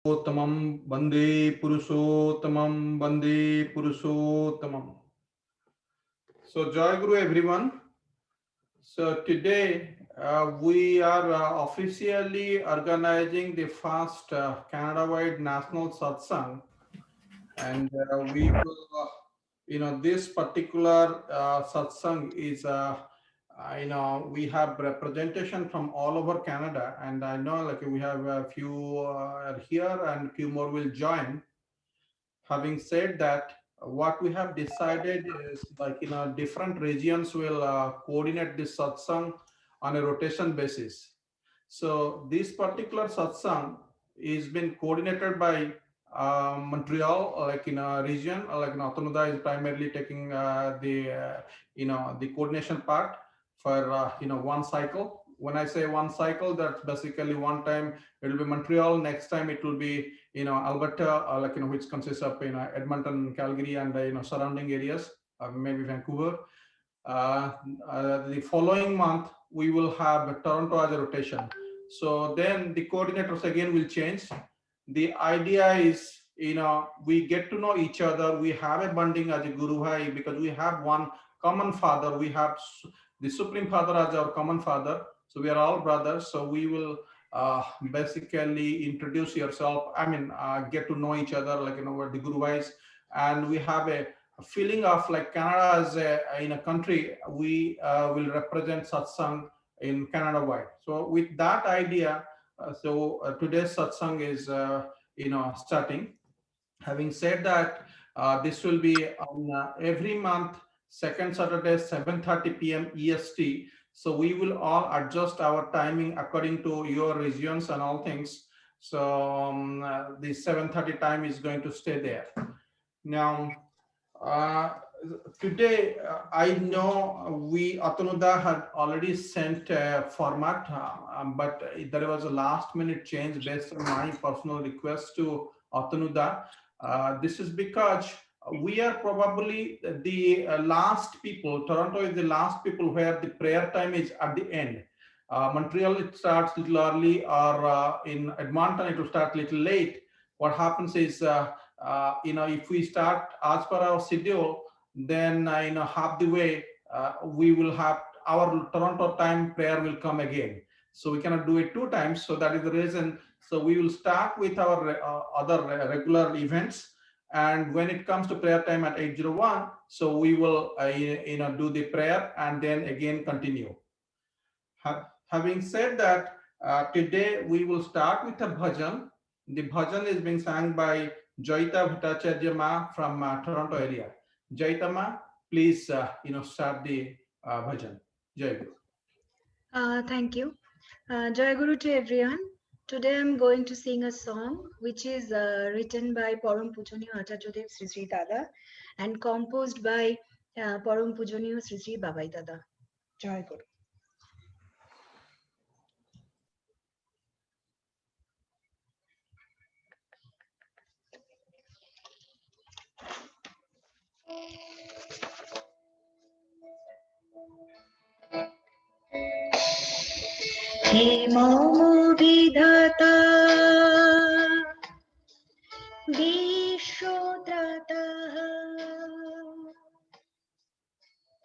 Uttamam Bande Purushottamam Bande Purushottamam. So, Joy Guru, everyone. So, today we are officially organizing the first Canada-wide national satsang, and we will, this particular satsang is we have representation from all over Canada, and I know like we have a few here and few more will join. Having said that, what we have decided is like different regions will coordinate this satsang on a rotation basis. So this particular satsang is been coordinated by Montreal, like in a region, like Athanuda is primarily taking the coordination part for one cycle. When I say one cycle, that's basically one time it will be Montreal, next time it will be Alberta, which consists of Edmonton, Calgary, and surrounding areas, maybe Vancouver. Uh, the following month we will have Toronto as a rotation. So then the coordinators again will change. The idea is we get to know each other. We have a bonding as a Guru Bhai because we have one common father. We have the Supreme Father as our common father. So we are all brothers. So we will basically introduce yourself. I mean, get to know each other, like what the Guru Bhais, and we have a feeling of like Canada as in a country. We will represent satsang in Canada wide. So with that idea, today's satsang is starting. Having said that, this will be on every month, second Saturday, 7:30 p.m. EST. So we will all adjust our timing according to your regions and all things. So the 7:30 time is going to stay there. Now, uh, today, I know we Atanuda had already sent a format, but there was a last minute change based on my personal request to Atanuda. This is because we are probably the last people. Toronto is the last people where the prayer time is at the end. Montreal, it starts little early, or in Edmonton, it will start little late. What happens is if we start as per our schedule, then half the way we will have our Toronto time prayer will come again. So we cannot do it two times. So that is the reason. So we will start with our other regular events. And when it comes to prayer time at 8:01, so we will do the prayer and then again continue. Having said that, today we will start with a bhajan. The bhajan is being sung by Joita Bhattacharya Ma from Toronto area. Joita Ma, please start the bhajan. Jai Guru. Thank you. Jai Guru to everyone. Today I'm going to sing a song which is written by Param Pujaniya Acharyadev Sri Sri Dada and composed by Param Pujaniya Sri Sri Babai Dada. Jai Guru. हे मम विधाता विश्वत्रातः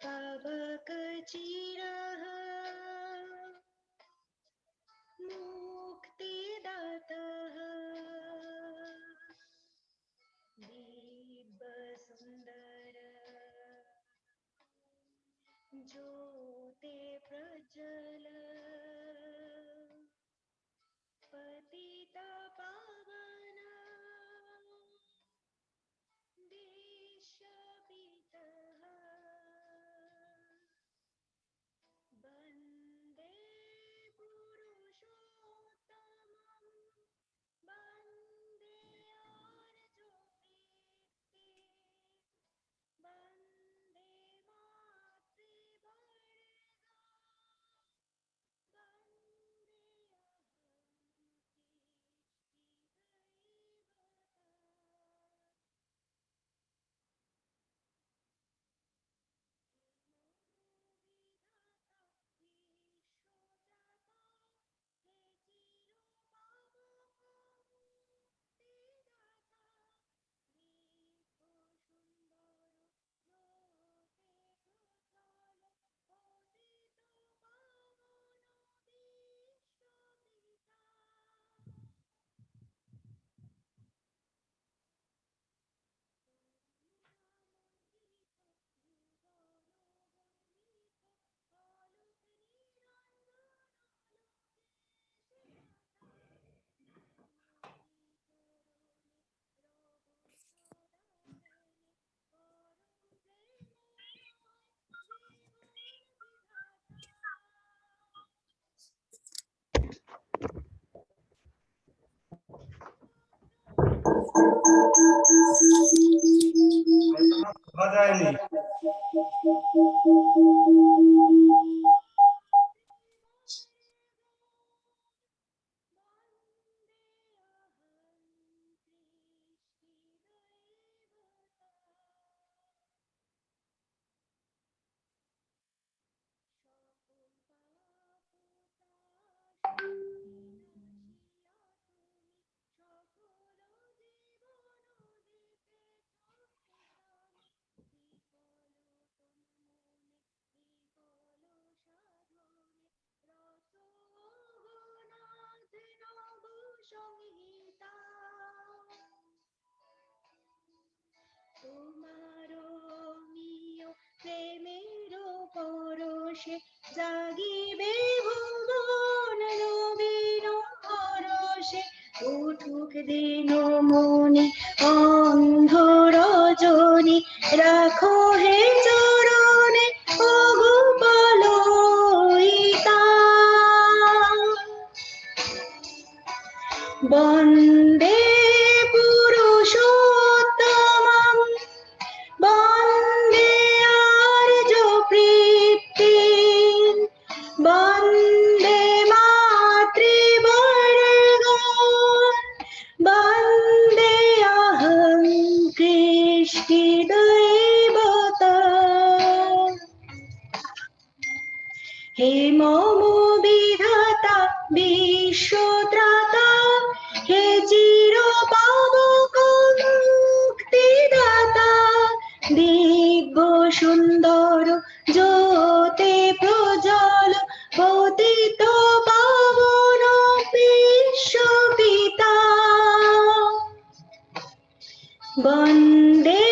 पावकचिरः मुक्तिदातः दिव्यसुन्दर ज्योते प्रज्वल पतित শোনা যায়নি। জাগিবে ভুবন নবীন হরষে উঠুক দিন মনি অন্ধ রজনী রাখো হে চরণে অগোপাল বন্দে পুরুষোত্তমম বন্দে আর্য প্রীতি বন্দে মাতৃবর্গণ বন্দে অহং কৃষ্টি দৈবতা হে মম বিধাতা বিশ্বত্রাতা হে চির পাবক মুক্তিদাতা দিব্য সুন্দর জ্যোতি প্রজ্বল পতিত পাবন বিশ্বপিতা বন্দে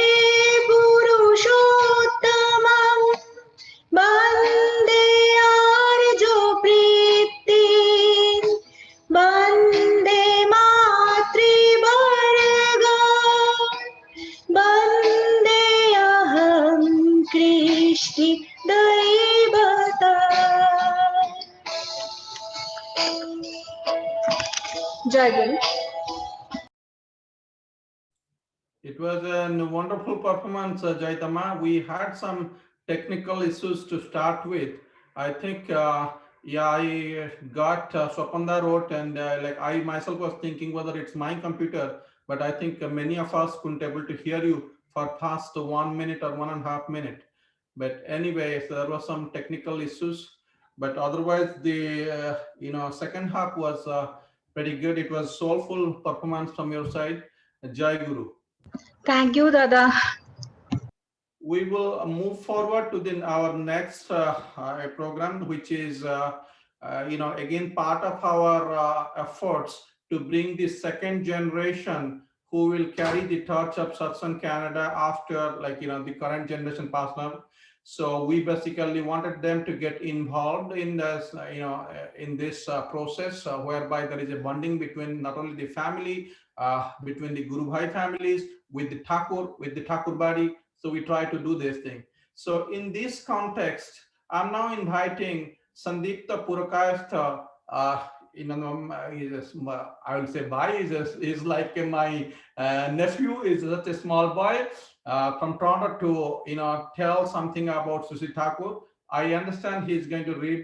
পুরুষোত্তমম বন্দে আর্য প্রীতি বন্দে মাতৃবর্গ বন্দে অহং কৃষ্টি দৈবতা জয় গুরু। It was a wonderful performance, Jaitama. We had some technical issues to start with. I think, yeah, I got Swapanda wrote, and like I myself was thinking whether it's my computer, but I think many of us couldn't able to hear you for past 1 minute or 1.5 minute. But anyway, so there was some technical issues, but otherwise the second half was pretty good. It was soulful performance from your side. Jai Guru. Thank you, Dada. We will move forward to our next program, which is again part of our efforts to bring the second generation who will carry the torch of Satsang Canada after the current generation partner. So we basically wanted them to get involved in this in this process whereby there is a bonding between not only the family, between the Guru Bhai families, with the Thakur body. So we try to do this thing. So in this context, I'm now inviting Sandipta Purakayastha. I will say Bhai is like my nephew, is such a small boy from Toronto to tell something about Susi Thakur. I understand he's going to read,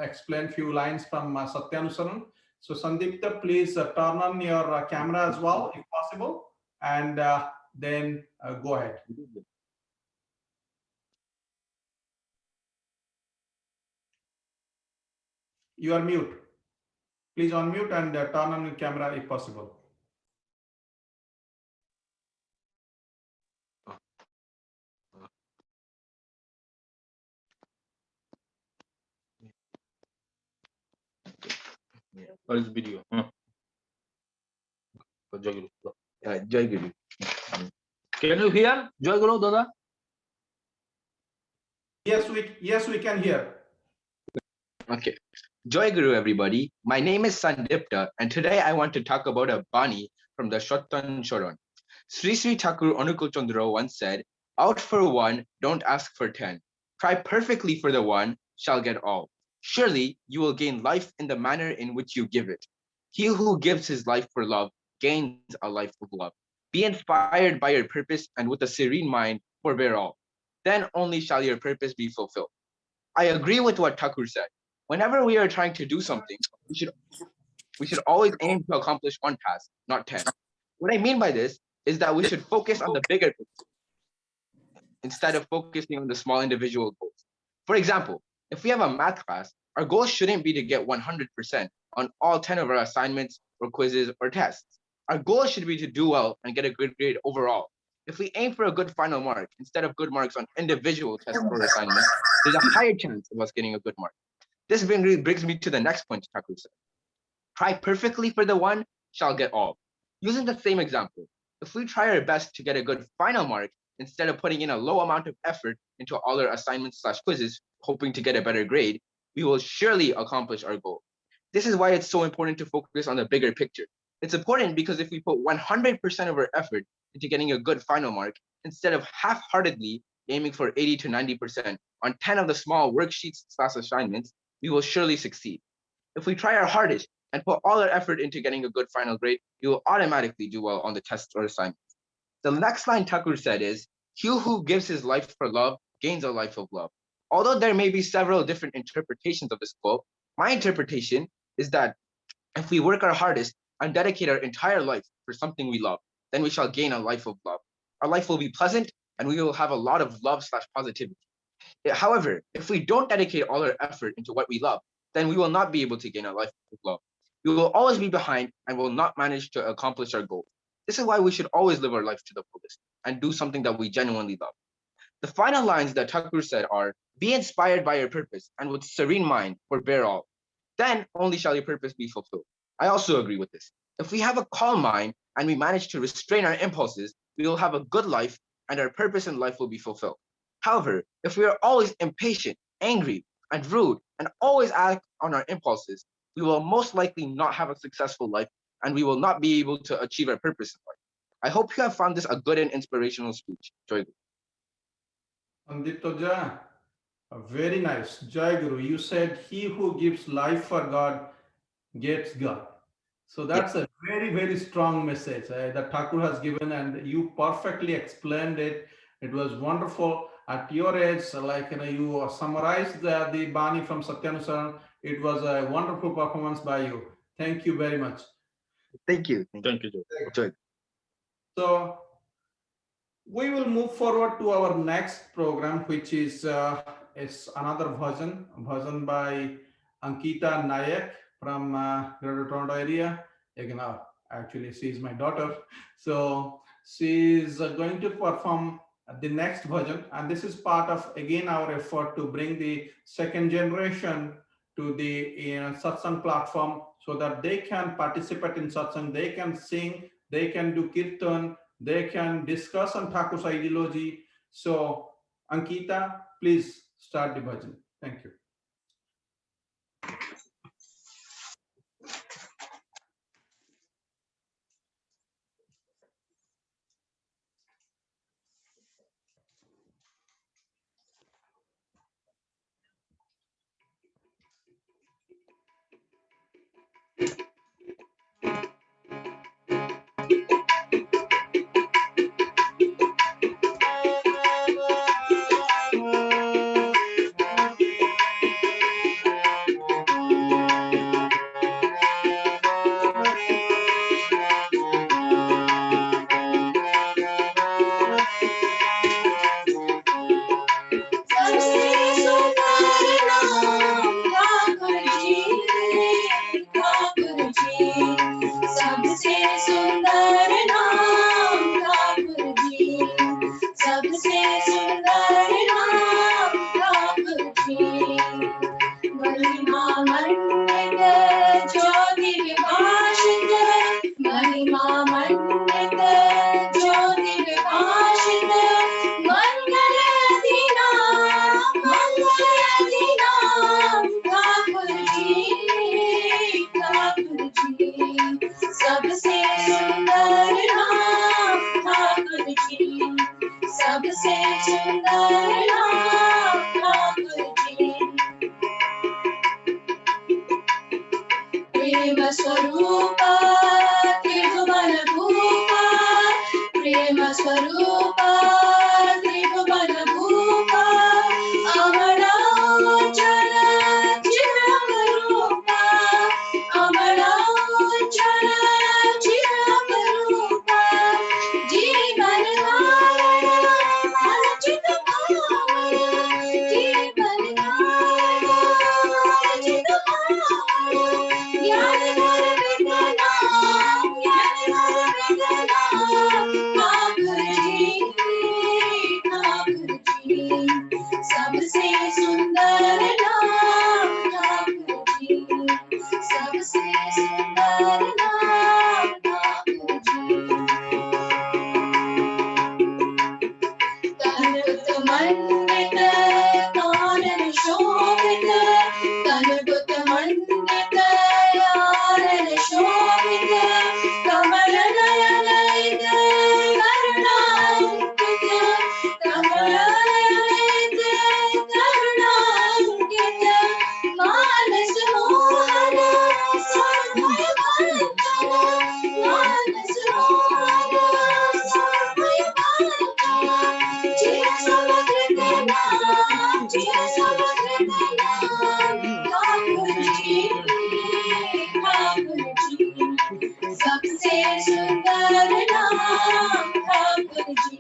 explain few lines from Satyanusaran. So Sandipta, please turn on your camera as well, if possible, and then go ahead. You are mute. Please unmute and turn on your camera if possible. What is video? Jai Guru. Jai Guru. Can you hear? Jai Guru, Dada? Yes, we can hear. Okay. Joy Guru, everybody. My name is Sandipta, and today I want to talk about a Bani from the Shottan Choron. Sri Sri Thakur Anukul Chandra once said, "Out for one, don't ask for 10. Try perfectly for the one, shall get all. Surely you will gain life in the manner in which you give it. He who gives his life for love gains a life of love." Be inspired by your purpose and with a serene mind forbear all. Then only shall your purpose be fulfilled. I agree with what Thakur said. Whenever we are trying to do something, we should always aim to accomplish one task, not 10. What I mean by this is that we should focus on the bigger picture instead of focusing on the small individual goals. For example, if we have a math class, our goal shouldn't be to get 100% on all 10 of our assignments or quizzes or tests. Our goal should be to do well and get a good grade overall. If we aim for a good final mark instead of good marks on individual tests or assignments, there's a higher chance of us getting a good mark. This brings me to the next point Thakur said. Try perfectly for the one, shall get all. Using the same example, if we try our best to get a good final mark instead of putting in a low amount of effort into all our assignments/quizzes, hoping to get a better grade, we will surely accomplish our goal. This is why it's so important to focus on the bigger picture. It's important because if we put 100% of our effort into getting a good final mark, instead of half-heartedly aiming for 80 to 90% on 10 of the small worksheets/assignments, we will surely succeed. If we try our hardest and put all our effort into getting a good final grade, you will automatically do well on the tests or assignments. The next line Thakur said is, "He who gives his life for love gains a life of love." Although there may be several different interpretations of this quote, my interpretation is that if we work our hardest and dedicate our entire life for something we love, then we shall gain a life of love. Our life will be pleasant and we will have a lot of love/positivity. However, if we don't dedicate all our effort into what we love, then we will not be able to gain a life of love. We will always be behind and will not manage to accomplish our goals. This is why we should always live our life to the fullest and do something that we genuinely love. The final lines that Thakur said are, "Be inspired by your purpose and with serene mind forbear all. Then only shall your purpose be fulfilled." I also agree with this. If we have a calm mind and we manage to restrain our impulses, we will have a good life and our purpose in life will be fulfilled. However, if we are always impatient, angry, and rude, and always act on our impulses, we will most likely not have a successful life and we will not be able to achieve our purpose in life. I hope you have found this a good and inspirational speech. Joy. Panditoja, very nice. Jai Guru, you said, "He who gives life for God gets God." So that's a very, very strong message that Thakur has given, and you perfectly explained it. It was wonderful. At your age, you summarized the Bani from Satyanusaran. It was a wonderful performance by you. Thank you very much. Thank you. Thank you, Joy. So we will move forward to our next program, which is another bhajan by Ankita Nayak from Greater Toronto area. Actually, she is my daughter. So she is going to perform the next bhajan, and this is part of again our effort to bring the second generation to the satsang platform so that they can participate in satsang, they can sing, they can do kirtan, they can discuss on Thakur's ideology. So, Ankita, please start the bhajan. Thank you. स्वरूपा त्रिभुवन भूपा अमराचल चिरमरूपा अमराचल चिरमरूपा जीवन नारायण अर्चित पावन जीवन नारायण अर्चित पावन ज्ञान गुर विद्या ज्ञान गुर विद्या ठाकुर जी सबसे सुंदर नाम ठाकुर जी सबसे सुंदर नाम ठाकुर जी तनुत मंडित कानन शोभित तनुत मंडित कानन शोभित कमल नयन करुणांकित कमल नयन करुणांकित मानस मोहन सर्वभय वंदन मानस मोहन सर्वभय वंदन चिर समकृत नाम चिर समकृत नाम ठाकुर जी सबसे सुंदर नाम ठाकुर जी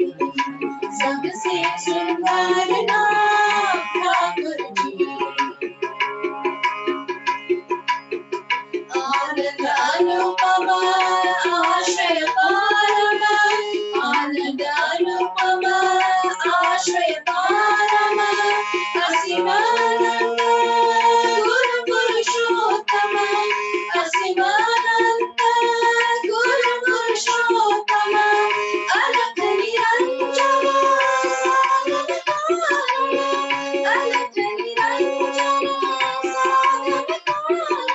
सबसे सुंदर नाम ठाकुर जी आनंद अनुपम आश्रय पारम आनंद अनुपम आश्रय पारम असीमानंद गुरु पुरुषोत्तम असीमानंद गुरु पुरुषोत्तम अलख निरंजन साधन कारण अलख निरंजन साधन कारण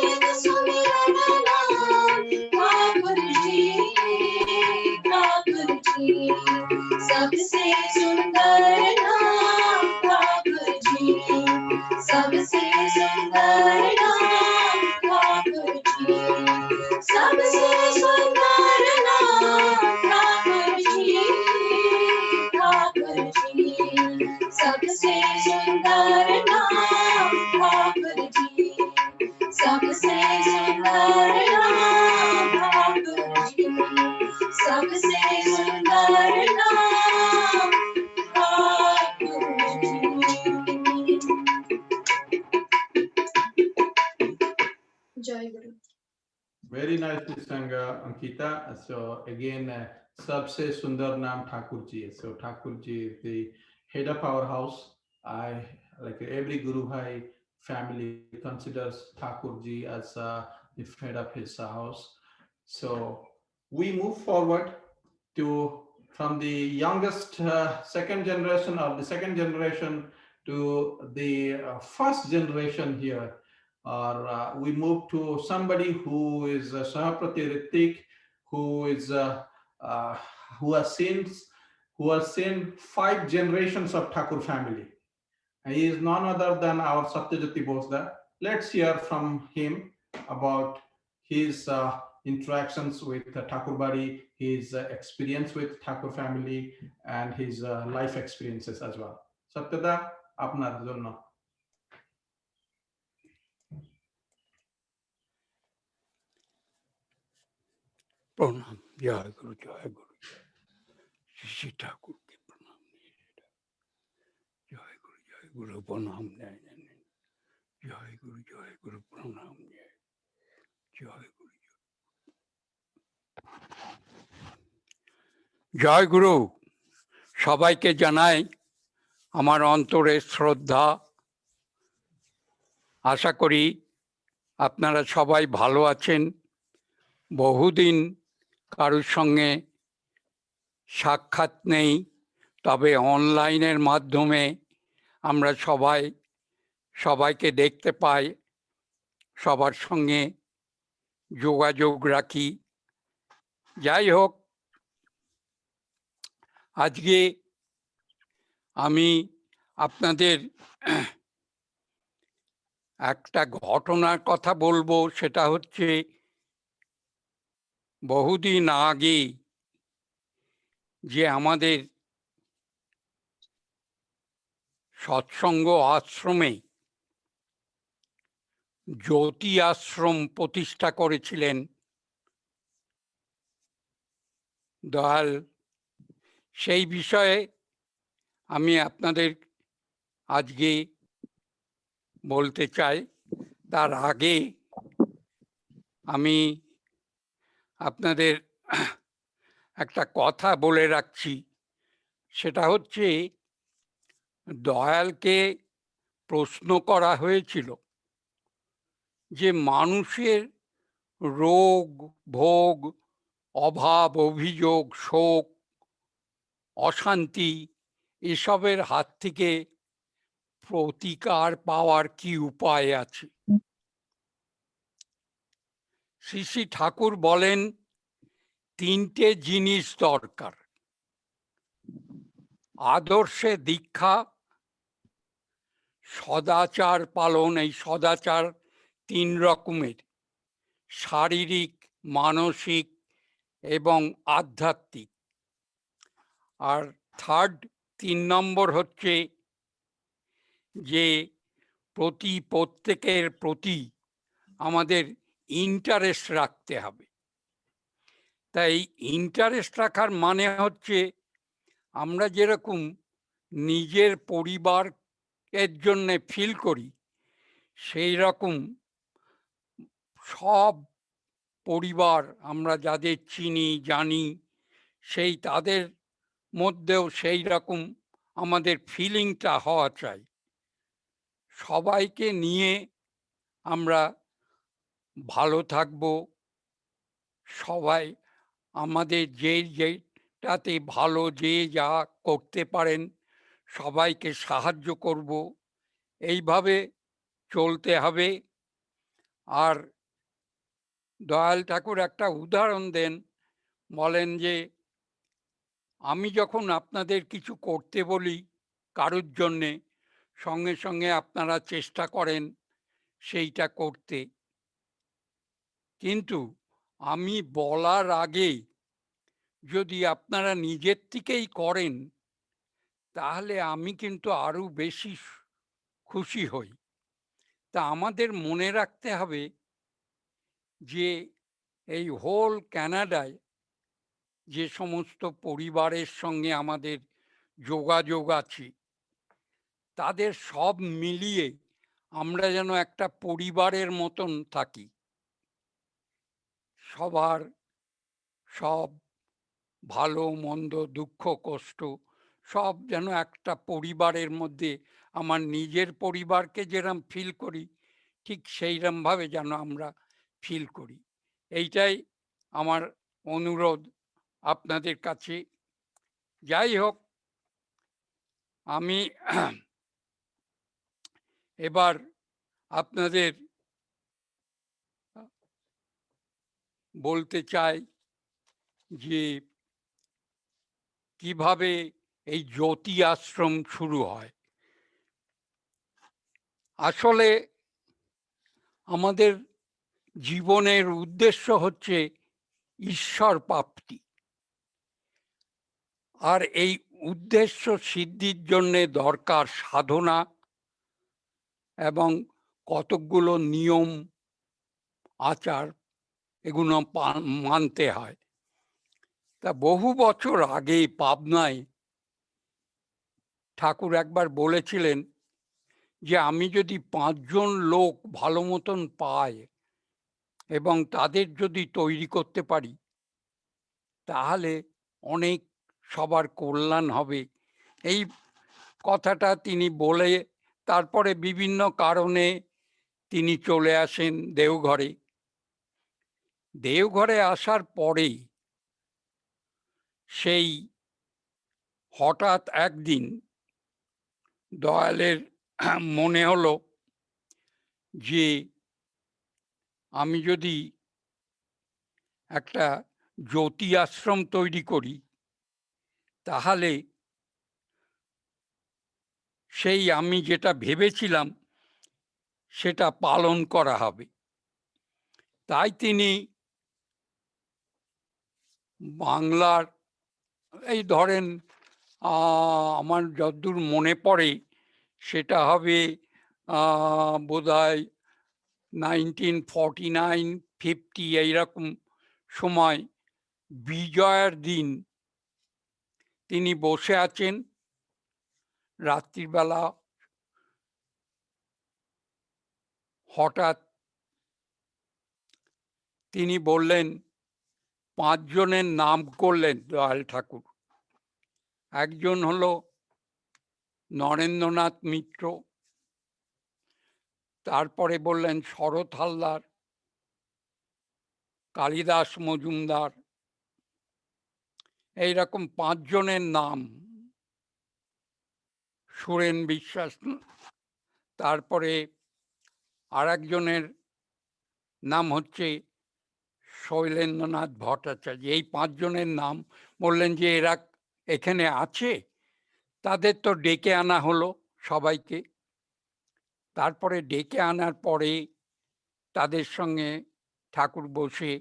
नित सुमिरन नाम ठाकुर जी सबसे सुंदर नाम ठाकुर जी सबसे सुंदर नाम ठाकुर जी सबसे सुंदर नाम ठाकुर जी सबसे सुंदर नाम ठाकुर जी सबसे सुंदर नाम ठाकुर जी सबसे सुंदर नाम ठाकुर जी जय गुरु Very nicely sung, Ankita. So again, Sabse Sundar Naam Thakur Ji. So Thakur Ji is the head of our house. I like every Guru Bhai family considers Thakur Ji as the head of his house. So we move forward to from the youngest second generation or the second generation to the first generation here, or we move to somebody who is Sahaprati Ritik, who is uh, who has seen 5 generations of Thakur family. And he is none other than our Satyajati Bosda. Let's hear from him about his interactions with Thakur Bari, his experience with Thakur family, and his life experiences as well. Satyada, আপনার জন্য। প্রণাম জয় গুরু শ্রী ঠাকুরকে প্রণাম জয় গুরু প্রণাম জয় গুরু প্রণাম জয় গুরু জয় গুরু সবাইকে জানাই আমার অন্তরের শ্রদ্ধা আশা করি আপনারা সবাই ভালো আছেন বহুদিন কারোর সঙ্গে সাক্ষাৎ নেই তবে অনলাইনের মাধ্যমে আমরা সবাইকে দেখতে পাই সবার সঙ্গে যোগাযোগ রাখি যাই হোক আজকে আমি আপনাদের একটা ঘটনার কথা বলবো সেটা হচ্ছে বহুদিন আগে যে আমাদের সৎসঙ্গ আশ্রমে জ্যোতি আশ্রম প্রতিষ্ঠা করেছিলেন দয়াল, সেই বিষয়ে আমি আপনাদের আজকে বলতে চাই। তার আগে আমি আপনাদের একটা কথা বলে রাখছি, সেটা হচ্ছে দয়ালকে প্রশ্ন করা হয়েছিল যে মানুষের রোগ ভোগ, অভাব অভিযোগ, শোক, অশান্তি এসবের হাত থেকে প্রতিকার পাওয়ার কি উপায় আছে? শ্রী শ্রী ঠাকুর বলেন তিনটে জিনিস দরকার: আদর্শে দীক্ষা, সদাচার পালন। এই সদাচার তিন রকমের: শারীরিক, মানসিক এবং আধ্যাত্মিক। আর তিন নম্বর হচ্ছে যে প্রত্যেকের প্রতি আমাদের ইন্টারেস্ট রাখতে হবে। তাই ইন্টারেস্ট রাখার মানে হচ্ছে আমরা যেরকম নিজের পরিবারের জন্য ফিল করি, সেই রকম সব পরিবার আমরা যাদের চিনি জানি, সেই তাদের মধ্যেও সেই রকম আমাদের ফিলিংটা হওয়া চাই। সবাইকে নিয়ে আমরা ভালো থাকব, সবাই আমাদের যেটাতে ভালো যে যা করতে পারেন সবাইকে সাহায্য করব, এইভাবে চলতে হবে। আর দয়াল ঠাকুর একটা উদাহরণ দেন, বলেন যে আমি যখন আপনাদের কিছু করতে বলি কারোর জন্যে, সঙ্গে সঙ্গে আপনারা চেষ্টা করেন সেইটা করতে, কিন্তু আমি বলার আগে যদি আপনারা নিজের থেকেই করেন তাহলে আমি কিন্তু আরো বেশি খুশি হই। তা আমাদের মনে রাখতে হবে যে এই হোল কানাডায় যে সমস্ত পরিবারের সঙ্গে আমাদের যোগাযোগ আছে, তাদের সব মিলিয়ে আমরা যেন একটা পরিবারের মতন থাকি। সবার সব ভালো মন্দ, দুঃখ কষ্ট সব যেন একটা পরিবারের মধ্যে, আমার নিজের পরিবারকে যেরকম ফিল করি ঠিক সেইরকমভাবে যেন আমরা ফিল করি। এইটাই আমার অনুরোধ আপনাদের কাছে। যাই হোক, আমি এবার আপনাদের বলতে চাই যে কিভাবে এই জ্যোতি আশ্রম শুরু হয়। আসলে আমাদের জীবনের উদ্দেশ্য হচ্ছে ঈশ্বর প্রাপ্তি, আর এই উদ্দেশ্য সিদ্ধির জন্যে দরকার সাধনা এবং কতকগুলো নিয়ম আচার, এগুলো মানতে হয়। তা বহু বছর আগে পাবনায় ঠাকুর একবার বলেছিলেন যে আমি যদি 5 জন লোক ভালো মতন পাই এবং তাদের যদি তৈরি করতে পারি তাহলে অনেক সবার কল্যাণ হবে। এই কথাটা তিনি বলে তারপরে বিভিন্ন কারণে তিনি চলে আসেন দেওঘরে। দেওঘরে আসার পরে সেই হঠাৎ একদিন দয়ালের মনে হলো যে আমি যদি একটা জ্যোতি আশ্রম তৈরি করি তাহলে সেই আমি যেটা ভেবেছিলাম সেটা পালন করা হবে। তাই তিনি বাংলার এই ধরেন আমার যতদূর মনে পড়ে সেটা হবে বোধহয় 1949-50 এইরকম সময় বিজয়ের দিন তিনি বসে আছেন রাত্রিবেলা হঠাৎ তিনি বললেন 5 জনের নাম করলেন দয়াল ঠাকুর। একজন হলো নরেন্দ্রনাথ মিত্র, তারপরে বললেন শরৎ হালদার, কালিদাস মজুমদার, এইরকম 5 জনের নাম, সুরেন বিশ্বাস, তারপরে আর একজনের নাম হচ্ছে শৈলেন্দ্রনাথ ভট্টাচার্য। এই 5 জনের নাম বললেন যে এরা এখানে আছে, তাদের তো ডেকে আনা হলো সবাইকে। তারপরে ডেকে আনার পরে তাদের সঙ্গে ঠাকুর বসে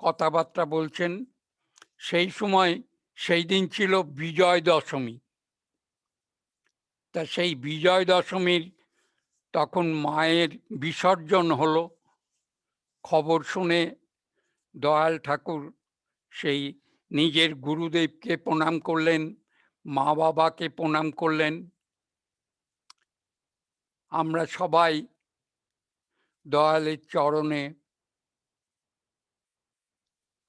কথাবার্তা বলছেন। সেই সময় সেই দিন ছিল বিজয় দশমী। তা সেই বিজয় দশমীর তখন মায়ের বিসর্জন হলো। খবর শুনে দয়াল ঠাকুর সেই নিজের গুরুদেবকে প্রণাম করলেন, মা বাবাকে প্রণাম করলেন। আমরা সবাই দয়ালের চরণে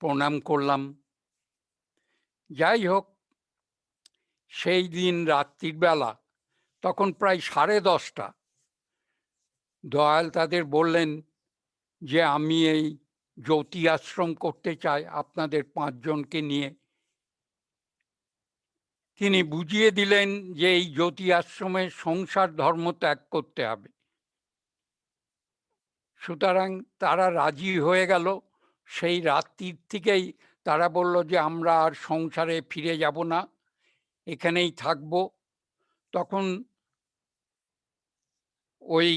প্রণাম করলাম। যাই হোক, সেই দিন রাত্রির বেলা তখন প্রায় 10:30, দয়াল তাদের বললেন যে আমি এই জ্যোতি আশ্রম করতে চাই আপনাদের 5 জনকে নিয়ে। তিনি বুঝিয়ে দিলেন যে এই জ্যোতি আশ্রমে সংসার ধর্ম ত্যাগ করতে হবে। সুতরাং তারা রাজি হয়ে গেল। সেই রাত্রির থেকেই তারা বলল যে আমরা আর সংসারে ফিরে যাব না, এখানেই থাকব। তখন ওই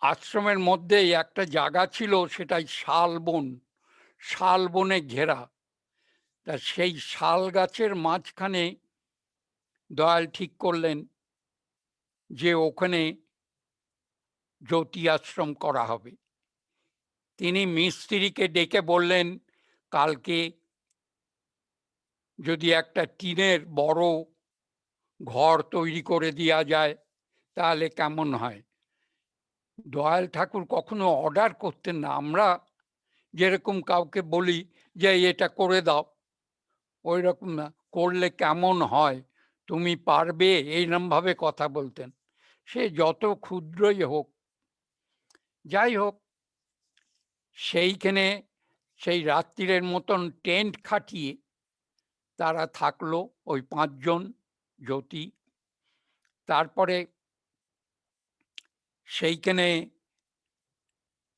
আশ্রমের মধ্যেই একটা জায়গা ছিল, সেটাই শালবন, শালবনে ঘেরা। তা সেই শাল গাছের মাঝখানে দয়াল ঠিক করলেন যে ওখানে জ্যোতি আশ্রম করা হবে। তিনি মিস্ত্রিকে ডেকে বললেন কালকে যদি একটা টিনের বড় ঘর তৈরি করে দেওয়া যায় তাহলে কেমন হয়। দয়াল ঠাকুর কখনো অর্ডার করতেন না। আমরা যেরকম কাউকে বলি যে এটা করে দাও, ওই রকম না, করলে কেমন হয়, তুমি পারবে, এইরকমভাবে কথা বলতেন, সে যত ক্ষুদ্রই হোক। যাই হোক, সেইখানে সেই রাত্রিরের মতন টেন্ট খাটিয়ে তারা থাকলো, ওই 5 জন জ্যোতি। তারপরে সেইখানে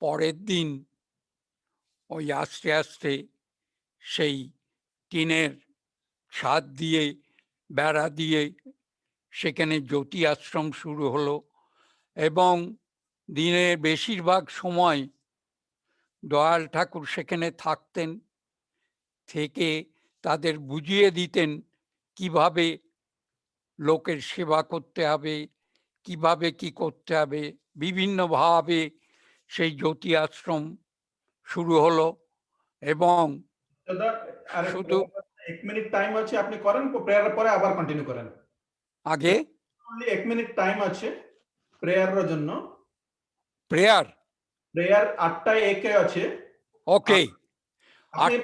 পরের দিন ওই আস্তে আস্তে সেই টিনের ছাদ দিয়ে, বেড়া দিয়ে সেখানে জ্যোতি আশ্রম শুরু হলো। এবং দিনের বেশিরভাগ সময় দয়াল ঠাকুর সেখানে থাকতেন, থেকে তাদের বুঝিয়ে দিতেন কিভাবে লোকের সেবা করতে হবে, কিভাবে কি করতে হবে। বিভিন্নভাবে সেই জ্যোতি আশ্রম শুরু হলো। এবং দাদা আর শুধু 1 মিনিট টাইম আছে, আপনি করেন, প্রেয়ারের পরে আবার কন্টিনিউ করেন। আগে অনলি 1 মিনিট টাইম আছে প্রেয়ারের জন্য। প্রেয়ার, প্রেয়ার 8:01 আছে। ওকে, আপনি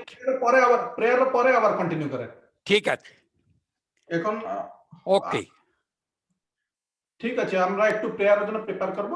প্রেয়ারের পরে আবার কন্টিনিউ করেন। ঠিক আছে, এখন ওকে। ঠিক আছে, আমরা একটু প্রেয়ারের জন্য প্রিপেয়ার করব।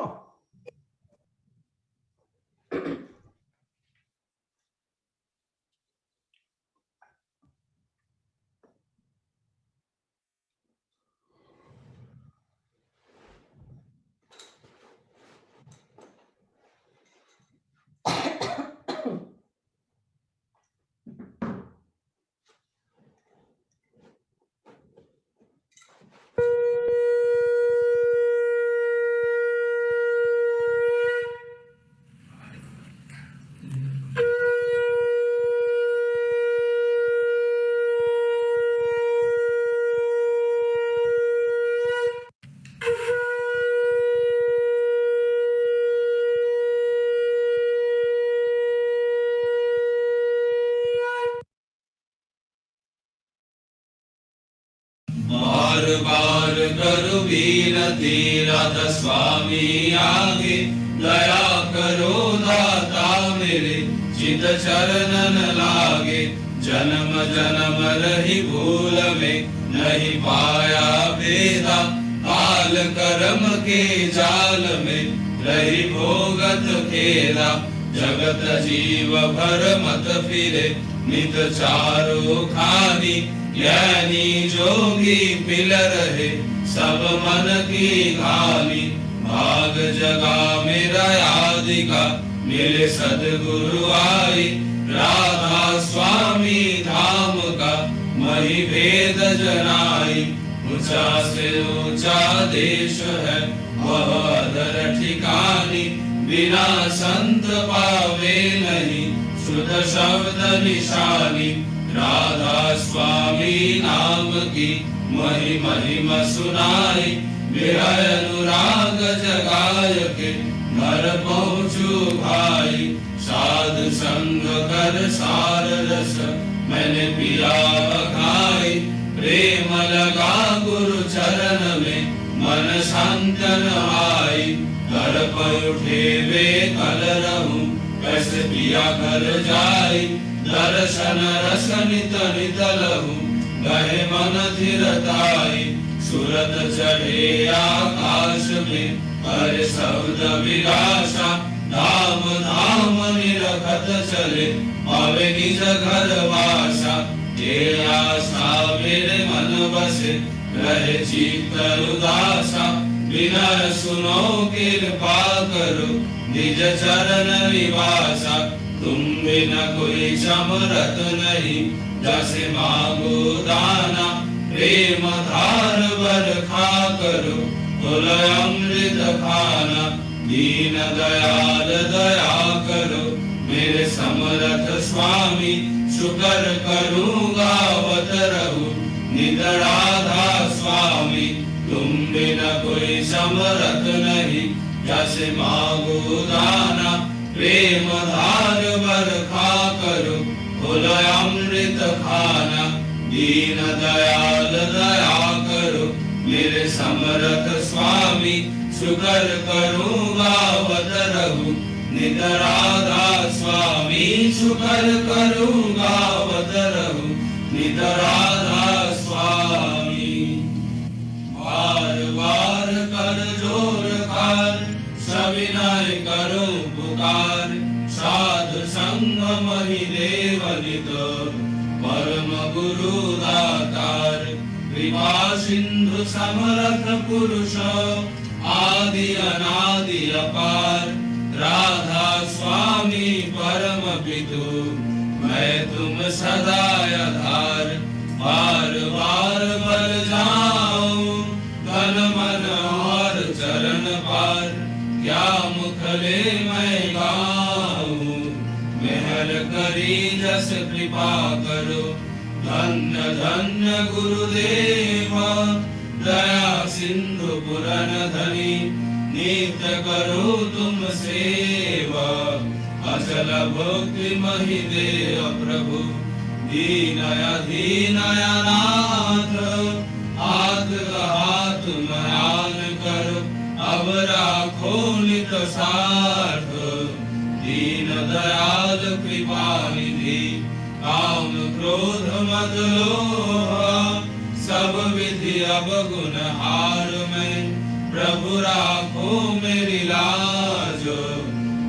दाता मेरे चित चरणन लागे, जन्म जन्म रही भूल में नहीं पाया भेदा, काल कर्म के जाल में रही भोगत खेला, जगत जीव भर मत फिरे नित चारो खानी, ज्ञानी जोगी पिल रहे सब मन की घानी, भाग जगा मेरा यादिका मिले सदगुरु आई, राधा स्वामी धाम का मही भेद जनाई, ऊंचा से ऊंचा देश है वह अधर ठिकानी, बिना संत पावे नहीं शुद्ध शब्द निशानी, राधा स्वामी नाम की मही महिमा सुनाई, मेरा अनुराग जगाय के घर पहुँचू भाई, साधु संग कर सार रस मैंने पिया बखाई, प्रेम लगा गुरु चरण में मन शांतन आई, घर पर उठे वे कल रहूं कैसे पिया घर जाई, दर्शन रस नित नित लहूं गहे मन धीरताई, सूरत चढ़े आकाश में कर शब्द विलासा, धाम धाम निरखत चले पावे निज घर वासा, ये आशा मेरे मन बसे रहे चित्त उदासा, बिना सुनो कृपा करो निज चरण निवासा, तुम बिना कोई समरथ नहीं जैसे मांगो दाना, प्रेम धार बरखा करो कुल अमृत खाना, दीन दयाल दया करो मेरे समरथ स्वामी, शुक्र करूँगा अवत रहूं नित राधा स्वामी, तुम बिना कोई समरथ नहीं जैसे मांगो दाना, प्रेम धार बरखा करो कुल अमृत खाना, दीन दयाल दया करो मेरे समरथ स्वामी, शुक्र करूँगा अवत रहूं नित राधा स्वामी, शुक्र करूँगा अवत रहूं नित राधा स्वामी, बार बार कर जोर कार सविनय करो पुकार, साधु संग महि देव नित परम गुरु दातार, कृपा सिंधु समरथ पुरुष आदि अनादि अपार, राधा स्वामी परम पितु मैं तुम सदा आधार, बार बार बर जाऊं तन मन और चरण पार, क्या मुख ले मैं गाऊं मेहर करी जस कृपा करो, धन्य धन्य गुरुदेव दया सिंधु पुरन धनी, नित्य करो तुम सेवा अचल भक्ति महि दे प्रभु, दीनय दीनय नाथ हाथ हाथ मयान करो, अब राखो नित साथ दीन दयाल कृपा निधि, काम क्रोध मद लोभ सब विधि अब गुण हार में, प्रभु राखो मेरी लाज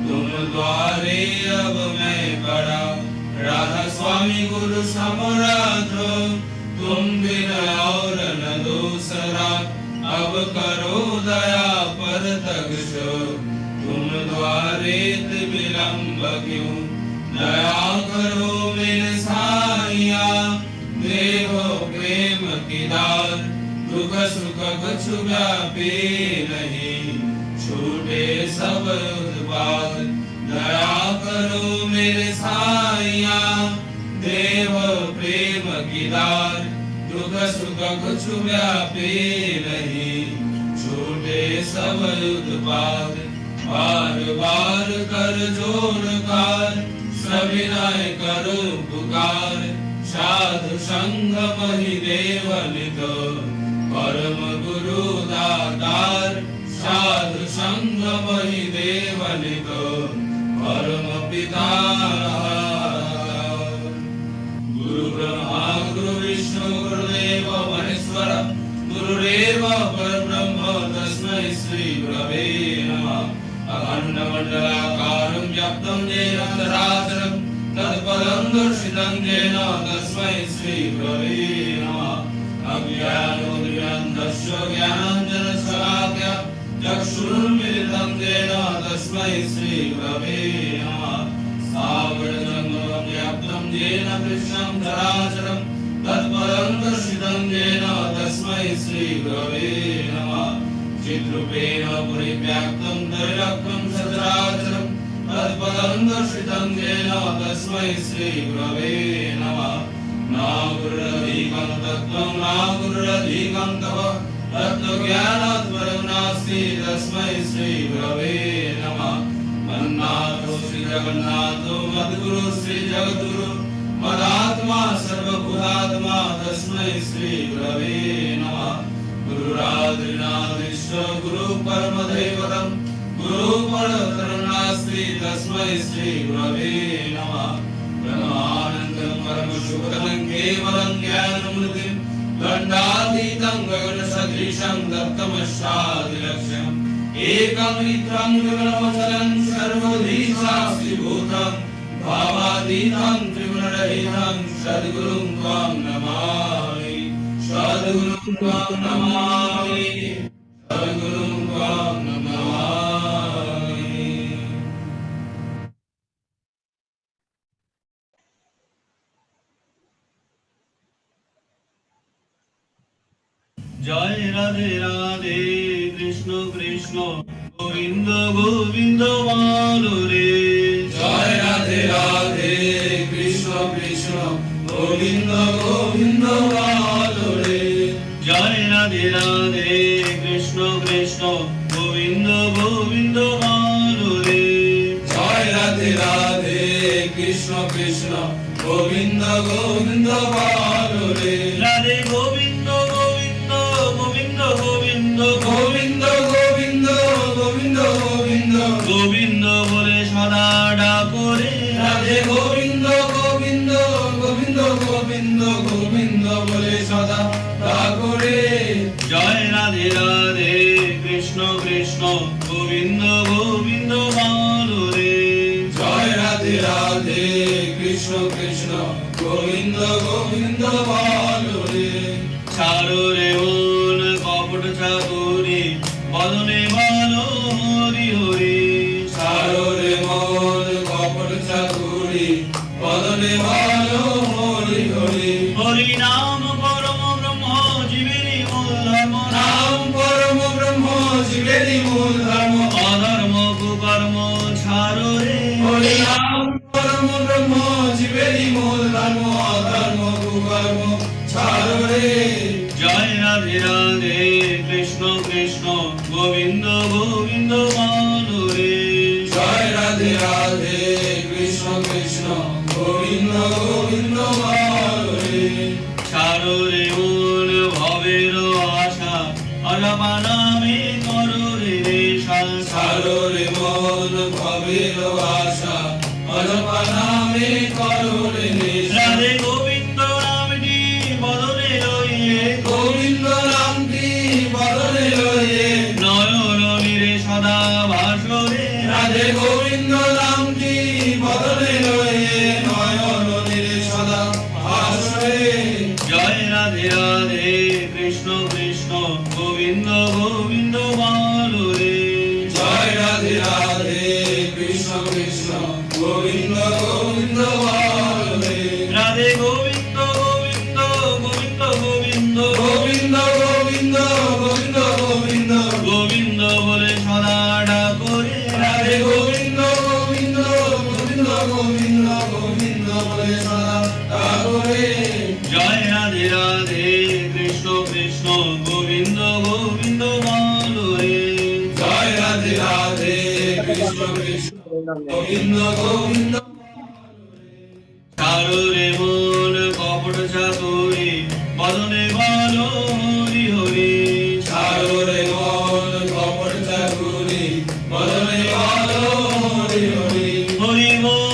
तुम द्वारे अब मैं बड़ा, राधा स्वामी गुरु समर्थ तुम बिना और न दूसरा, अब करो दया पर तग्श तुम द्वारे विलंब क्यों, दया करो मेरे साइया देहो प्रेम की दार, दुख सुख कुछ व्यापी नहीं छूटे सब उत्पाद, दया करो मेरे साइया देव प्रेम की दार, दुख सुख कुछ व्यापी नहीं छूटे सब उत्पाद, बार बार कर जोर कार सविनय करो पुकार, साधु संग महि देव नित परम गुरु दातार, साधु संग महि देव नित परम पिता गुरु ब्रह्मा गुरु विष्णु गुरुदेव महेश्वर गुरुरेव परब्रह्म तस्मै श्री गुरवे नमः अखण्डमण्डलाकारं व्याप्तं येन चराचरं तत्पदं दर्शितं येन तस्मै श्री गुरवे नमः अज्ञानोदयान्तस्य ज्ञानाञ्जनशलाकया चक्षुरुन्मिलितं येन तस्मै श्री गुरवे नमः सागरजङ्गमं व्याप्तं येन कृष्णं चराचरं तत्पदं दर्शितं येन तस्मै श्री गुरवे नमः चिद्रूपेण परिव्याप्तं त्रैलोक्यं सचराचरं तत्पदं दर्शितं येन तस्मै श्री गुरवे नमः न गुरुरधिकं तत्त्वं न गुरुरधिकं तव तत्त्वज्ञानात् परं नास्ति तस्मै श्री गुरवे नमः मन्नाथो श्री जगन्नाथो मद्गुरु श्री जगद्गुरु मदात्मा सर्वभूतात्मा तस्मै श्री गुरवे नमः गुरुरादिनादिश्च गुरु परमदैवतं गुरु परतरं नास्ति तस्मै श्री गुरवे नमः ब्रह्मानन्दं परमशुभदं केवलं ज्ञानमूर्तिं दण्डातीतं गगनसदृशं दत्तमशादिलक्ष्यम् एकं नित्यं गगनमचलं सर्वधी साक्षिभूतं भावातीतं त्रिगुणरहितं सद्गुरुं त्वां नमामि सद्गुरुं त्वां नमामि सद्गुरुं त्वां नमामि जय राधे राधे कृष्ण कृष्ण गोविंद गोविंद बोलो रे जय राधे राधे कृष्ण कृष्ण गोविंद गोविंद बोलो रे जय राधे राधे कृष्ण कृष्ण गोविंद गोविंद बोलो रे जय राधे राधे कृष्ण कृष्ण गोविंद गोविंद बोलो रे राधे गोविंद गोविंद गोविंद गोविंद गोविंद गोविंद गोविंद गोविंद गोविंद बोले सदा डाको रे राधे गोविंद गोविंद गोविंद गोविंद गोविंद बोले सदा डाको रे जय राधे राधे कृष्ण कृष्ण गोविंद गोविंद बोलो रे जय राधे राधे कृष्ण कृष्ण गोविंद गोविंद बोलो रे ছাড়ো রে মন কপট চাতুরি বদনে বলো হরি হরি ছাড়ো রে মন কপট চাতুরি বদনে ভালো হরি হরি হরি নাম পরম ব্রহ্ম জীবেরই মূল ধর্ম নাম পরম ব্রহ্ম জীবেরই মূল ধর্ম অধর্ম কুকর্ম ছাড়ো রে হরি নাম পরম ব্রহ্ম জীবেরই মূল ধর্ম অধর্ম কুকর্ম ছাড়ো রে জয় রাধে রাধে কৃষ্ণ কৃষ্ণ গোবিন্দ গোবিন্দ বলো রে জয় রাধে রাধে কৃষ্ণ কৃষ্ণ গোবিন্দ গোবিন্দ বলো রে ছাড়ো রে মন ভবের আশা অজপা নামে করো রে রেশা ছাড়ো রে মন ভবের আশা অজপা নামে করো রে নেশা রাধে গোবিন্দ নামটি বদনে লইয়ে গোবিন্দ নামটি বদনে লয়ে নয়ন নীরে সদা ভাসরে রাধে গোবিন্দ নামটি বদনে লয়ে নয়ন নীরে সদা ভাসরে জয় রাধে রাধে কৃষ্ণ কৃষ্ণ গোবিন্দ গোবিন্দ বলো রে জয় রাধে রাধে কৃষ্ণ কৃষ্ণ গোবিন্দ গোবিন্দ বলো রে রাধে গোবিন্দ গোবিন্দ গোবিন্দ গোবিন্দ গোবিন্দ গোবিন্দ গোবিন্দ গোবিন্দ গোবিন্দ বলে সদা ডাকো রে রাধে গোবিন্দ গোবিন্দ গোবিন্দ গোবিন্দ গোবিন্দ বলে সদা ডাকো রে জয় রাধে রাধে কৃষ্ণ কৃষ্ণ গোবিন্দ গোবিন্দ বলো রে জয় রাধে রাধে কৃষ্ণ কৃষ্ণ গোবিন্দ গোবিন্দ ছাড়ো রে মন কপট চাতুরি বদনে বলো হরি হরি ছাড়ো রে মন কপট চাতুরি বদনে বলো হরি হরি হরি বল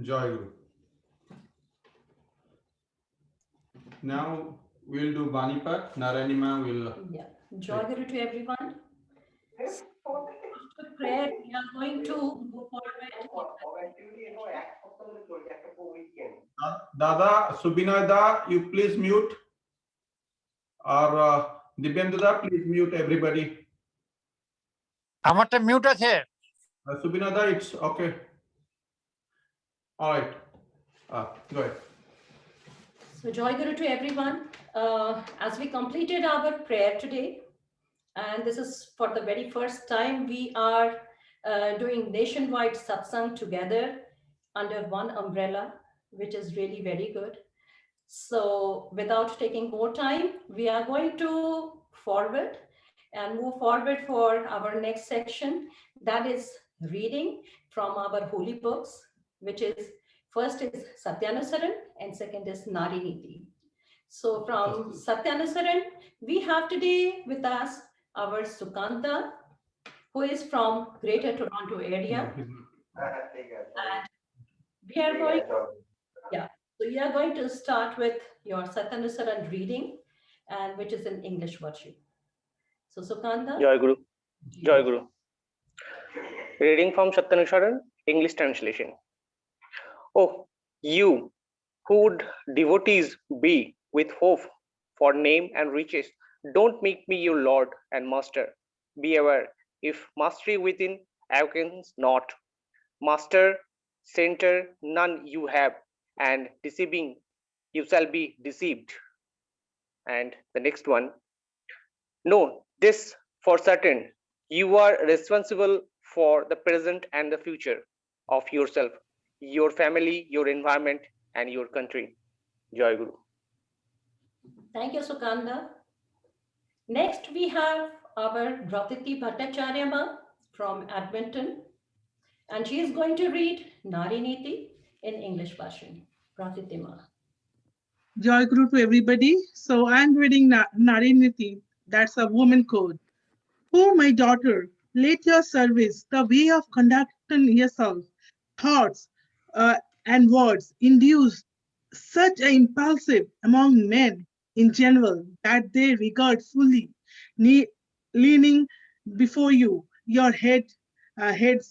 Joy Guru. Now we'll do Banipat. Naranima will. Yeah. Joy Guru to everyone. After prayer, we are going to move forward. Dada, Subinoda, you please mute. Or Dibyenduda, please mute everybody. আমারটা mute আছে Subinoda, it's okay. All right. Go ahead. So Joy Guru to everyone. As we completed our prayer today, and this is for the very first time we are doing nationwide satsang together under one umbrella, which is really very good. So without taking more time, we are going to forward and move forward for our next section, that is reading from our holy books, which is first is Satyanusaran and second is Nari Niti. So from Satyanusaran, we have today with us our Sukanta, who is from Greater Toronto area. And we are going, yeah. So you are going to start with your Satyanusaran reading, and which is in English version. So Sukanta. Joy Guru. Joy Guru. Reading from Satyanusaran, English translation. Oh, you who would devotees be with hope for name and riches, don't make me your lord and master. Be aware, if mastery within awakens not, master center none you have, and deceiving you shall be deceived. And the next one, know this for certain, you are responsible for the present and the future of yourself, your family, your environment, and your country. Joy Guru. Thank you, Sukanda. Next, we have our Bratiti Bhattacharya Ma from Edmonton, and she is going to read Nari Niti in English version. Bratiti Ma. Joy Guru to everybody. So I'm reading Nari Niti. That's a woman code. Oh, my daughter, let your service, the way of conducting yourself, thoughts and words induce such an impulsive among men in general that they regard fully leaning before you, your heads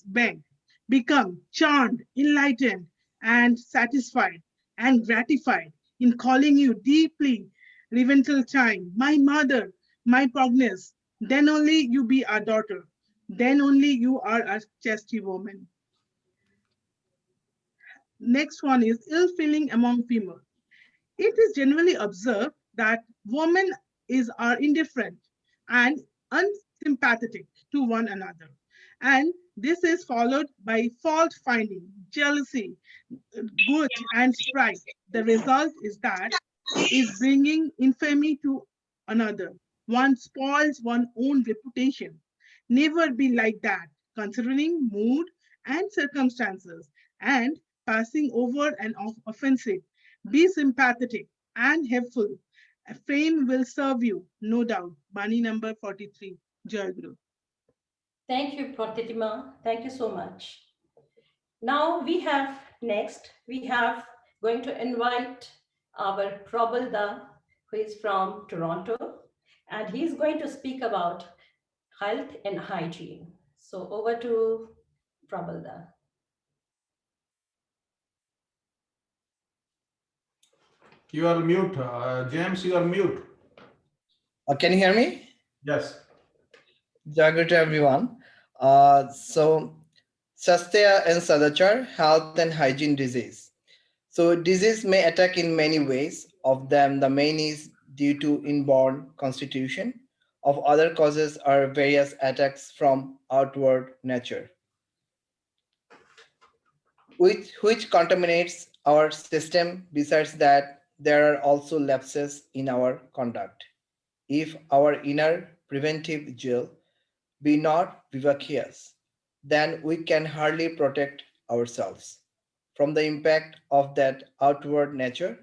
bent, become charmed, enlightened, and satisfied and gratified in calling you deeply reverential time, my mother, my Prognus. Then only you be a daughter. Then only you are a chastity woman. Next one is ill feeling among females. It is generally observed that women are indifferent and unsympathetic to one another. And this is followed by fault finding, jealousy, grudge, and strife. The result is that is bringing infamy to another. One spoils one's own reputation. Never be like that, considering mood and circumstances, and passing over and offensive. Be sympathetic and helpful. A frame will serve you, no doubt. Bani number 43, Jai Guru. Thank you, Bratiti Ma. Thank you so much. Now we have going to invite our Prabalda, who is from Toronto, and he's going to speak about health and hygiene. So over to Prabalda. You are mute. James, you are mute. Can you hear me? Yes. Joy Guru to everyone. So Sastya and Sadachar, health and hygiene disease. So disease may attack in many ways. Of them, the main is due to inborn constitution. Of other causes are various attacks from outward nature, which contaminates our system. Besides that, there are also lapses in our conduct. If our inner preventive gel be not vivacious, then we can hardly protect ourselves from the impact of that outward nature,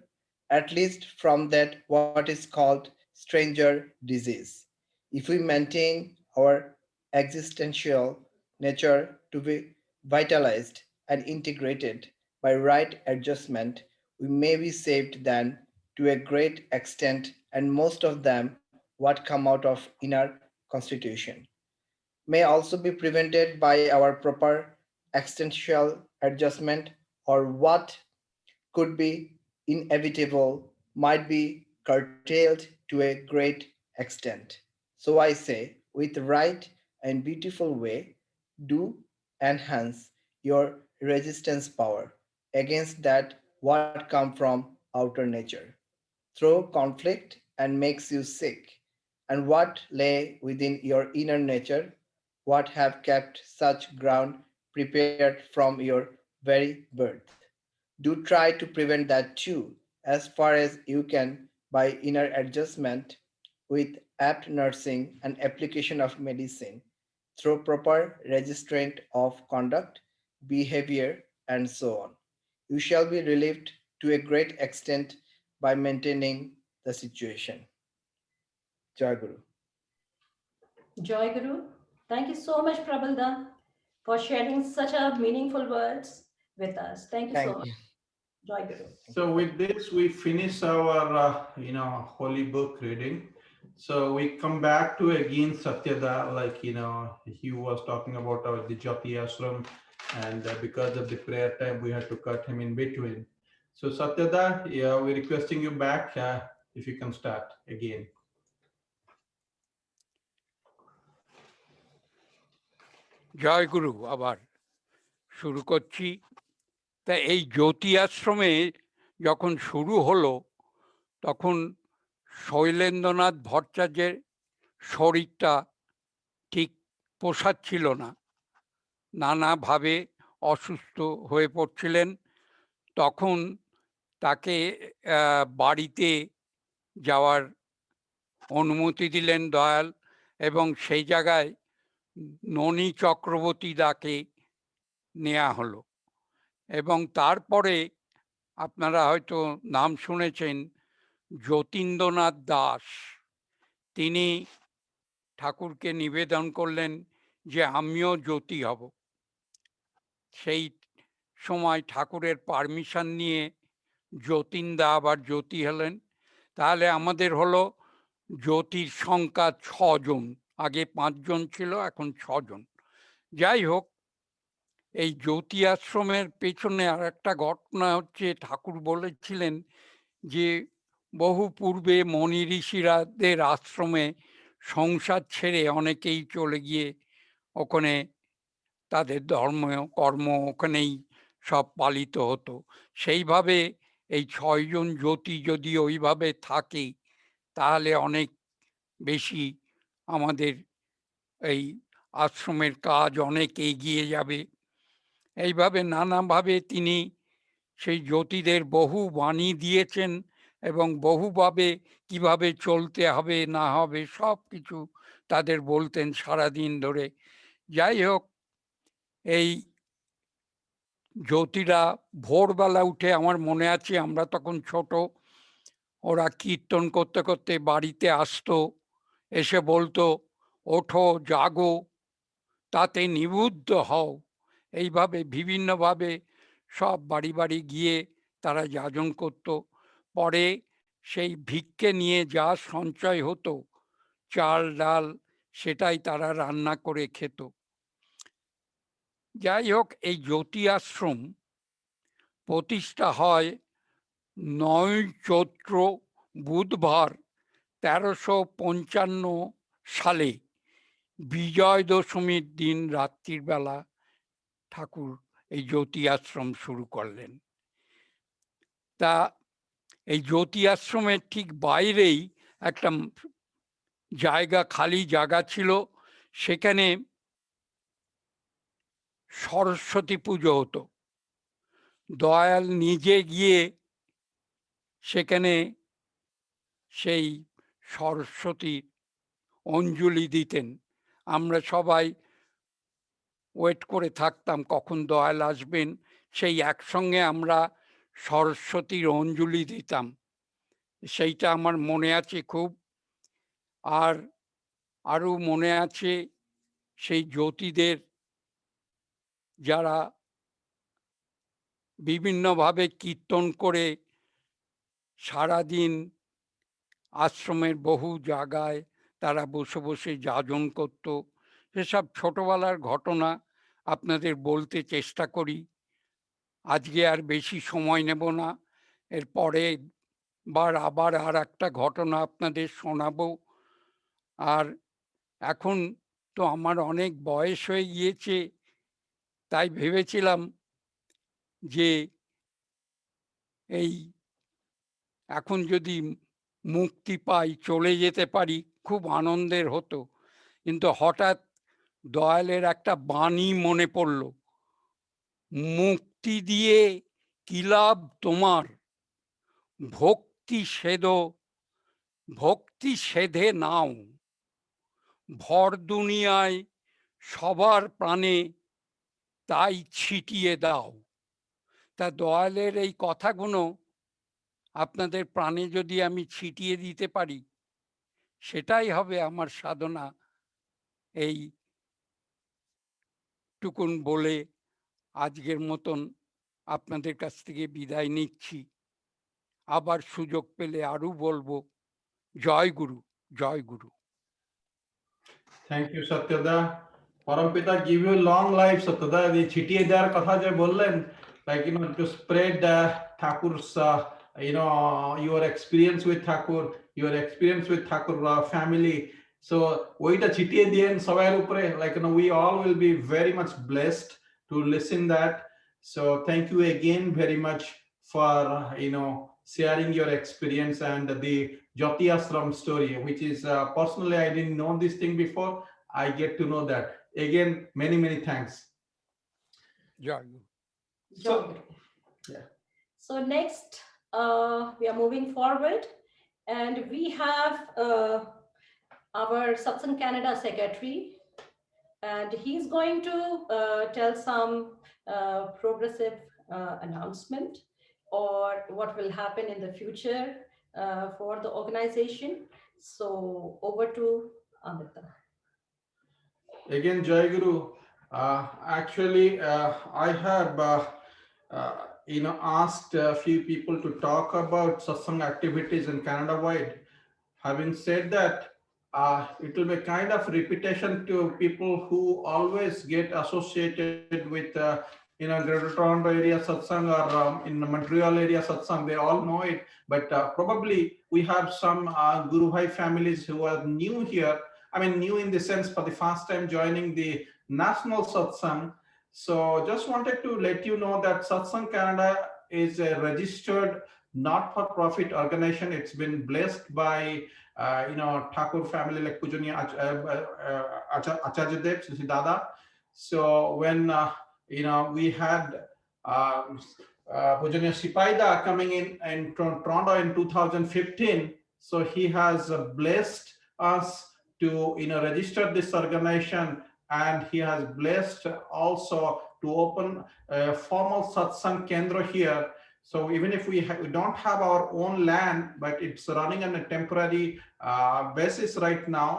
at least from that what is called stranger disease. If we maintain our existential nature to be vitalized and integrated, by right adjustment, we may be saved then to a great extent, and most of them what come out of inner constitution may also be prevented by our proper existential adjustment, or what could be inevitable might be curtailed to a great extent. So I say, with right and beautiful way, do enhance your resistance power against that what come from outer nature, through conflict and makes you sick, and what lay within your inner nature, what have kept such ground prepared from your very birth. Do try to prevent that too, as far as you can, by inner adjustment, with apt nursing and application of medicine, through proper restraint of conduct, behavior, and so on. You shall be relieved to a great extent by maintaining the situation. Jai Guru. Joy Guru. Thank you so much, Prabalda, for sharing such a meaningful words with us. Thank you so Thank much, you. Joy Guru. So with this, we finish our, holy book reading. So we come back to again Satyada, like, he was talking about the Jati Ashram, and because of the prayer time, we had to cut him in between. So Satyada, yeah, we're requesting you back, if you can start again. জয় গুরু আবার শুরু করছি। তা এই জ্যোতি আশ্রমে যখন শুরু হলো তখন শৈলেন্দ্রনাথ ভট্টাচার্যের শরীরটা ঠিক পোষাচ্ছিল না, নানাভাবে অসুস্থ হয়ে পড়ছিলেন। তখন তাকে বাড়িতে যাওয়ার অনুমতি দিলেন দয়াল, এবং সেই জায়গায় ননী চক্রবর্তী দাকে নেওয়া হলো। এবং তারপরে আপনারা হয়তো নাম শুনেছেন যতীন্দ্রনাথ দাস, তিনি ঠাকুরকে নিবেদন করলেন যে আমিও জ্যোতি হব। সেই সময় ঠাকুরের পারমিশন নিয়ে যতীনদা আবার জ্যোতি হলেন। তাহলে আমাদের হলো জ্যোতির সংখ্যা 6 জন, আগে 5 জন ছিল, এখন 6 জন। যাই হোক, এই জ্যোতি আশ্রমের পেছনে আর একটা ঘটনা হচ্ছে, ঠাকুর বলেছিলেন যে বহু পূর্বে মনি ঋষিরাদের আশ্রমে সংসার ছেড়ে অনেকেই চলে গিয়ে ওখানে তাদের ধর্ম কর্ম ওখানেই সব পালিত হতো। সেইভাবে এই 6 জন জ্যোতি যদি ওইভাবে থাকে তাহলে অনেক বেশি আমাদের এই আশ্রমের কাজ অনেক এগিয়ে যাবে। এইভাবে নানাভাবে তিনি সেই জ্যোতিদের বহু বাণী দিয়েছেন, এবং বহুভাবে কিভাবে চলতে হবে না হবে সব কিছু তাদের বলতেন সারাদিন ধরে। যাই হোক, এই জ্যোতিরা ভোরবেলা উঠে, আমার মনে আছে আমরা তখন ছোট, ওরা কীর্তন করতে করতে বাড়িতে আসতো, এসে বলতো ওঠো জাগো তাতে নিবুদ্ধ হও। এইভাবে বিভিন্নভাবে সব বাড়ি বাড়ি গিয়ে তারা যাজন করত। পরে সেই ভিক্ষে নিয়ে যা সঞ্চয় হতো, চাল ডাল, সেটাই তারা রান্না করে খেত। যাই হোক, এই জ্যোতি আশ্রম প্রতিষ্ঠা হয় 9 চৈত্র বুধবার 1355 সালে, বিজয় দশমীর দিন রাত্রির বেলা ঠাকুর এই জ্যোতি আশ্রম শুরু করলেন। তা এই জ্যোতি আশ্রমের ঠিক বাইরেই একটা জায়গা, খালি জায়গা ছিল, সেখানে সরস্বতী পুজো হতো। দয়াল নিজে গিয়ে সেখানে সেই সরস্বতীর অঞ্জলি দিতেন। আমরা সবাই ওয়েট করে থাকতাম কখন দয়াল আসবেন, সেই একসঙ্গে আমরা সরস্বতীর অঞ্জলি দিতাম। সেইটা আমার মনে আছে খুব। আর আরও মনে আছে সেই জ্যোতিদের যারা বিভিন্নভাবে কীর্তন করে সারাদিন আশ্রমের বহু জায়গায় তারা বসে বসে যাজন করত। সেসব ছোটবেলার ঘটনা আপনাদের বলতে চেষ্টা করি। আজকে আর বেশি সময় নেব না, এরপরে আবার আর একটা ঘটনা আপনাদের শোনাবো। আর এখন তো আমার অনেক বয়স হয়ে গিয়েছে, তাই ভেবেছিলাম যে এই এখন যদি মুক্তি পাই, চলে যেতে পারি, খুব আনন্দের হতো। কিন্তু হঠাৎ দয়ালের একটা বাণী মনে পড়ল, মুক্তি দিয়ে কি লাভ তোমার, ভক্তি সেধে নাও, ভর দুনিয়ায় সবার প্রাণে তাই ছিটিয়ে দাও। তা দয়ালের এই কথাগুলো আপনাদের প্রাণে যদি আমি ছিটিয়ে দিতে পারি, সেটাই হবে আমার সাধনা। এই টুকুন বলে আজকের মতন আপনাদের কাছ থেকে বিদায় নিচ্ছি। আবার সুযোগ পেলে আরও বলবো। জয় গুরু, জয় গুরু। Thank you, Satyada. Parampita give you long life, Satyada. The chitiye dar katha je bollen, like, to spread Thakur's, your experience with Thakur, your experience with Thakur family. So, oita chitiye diyen sabai upre, like, we all will be very much blessed to listen that. So, thank you again very much for, sharing your experience and the Jyoti Ashram story, which is personally, I didn't know this thing before. I get to know that. Again, many, many thanks. Joy Guru. So, Jai Guru. yeah. So next, we are moving forward, and we have our Satsang Canada secretary, and he's going to tell some progressive announcement or what will happen in the future for the organization. So over to Amrita. Again, Jai Guru. Actually, I have asked a few people to talk about satsang activities in Canada wide. Having said that, it will be kind of repetition to people who always get associated with Greater Toronto area satsang or in the Montreal area satsang. They all know it, but probably we have some Guru Bhai families who are new here. I mean, new in the sense for the first time joining the national satsang. So just wanted to let you know that Satsang Canada is a registered not-for-profit organization. It's been blessed by Thakur family like Pujaniya Acharya Dev, Sri Dada. So when we had Pujaniya Sipaida coming in Toronto in 2015, so he has blessed us to register this organization, and he has blessed also to open a formal satsang kendra here. So even if we don't have our own land, but it's running on a temporary basis right now.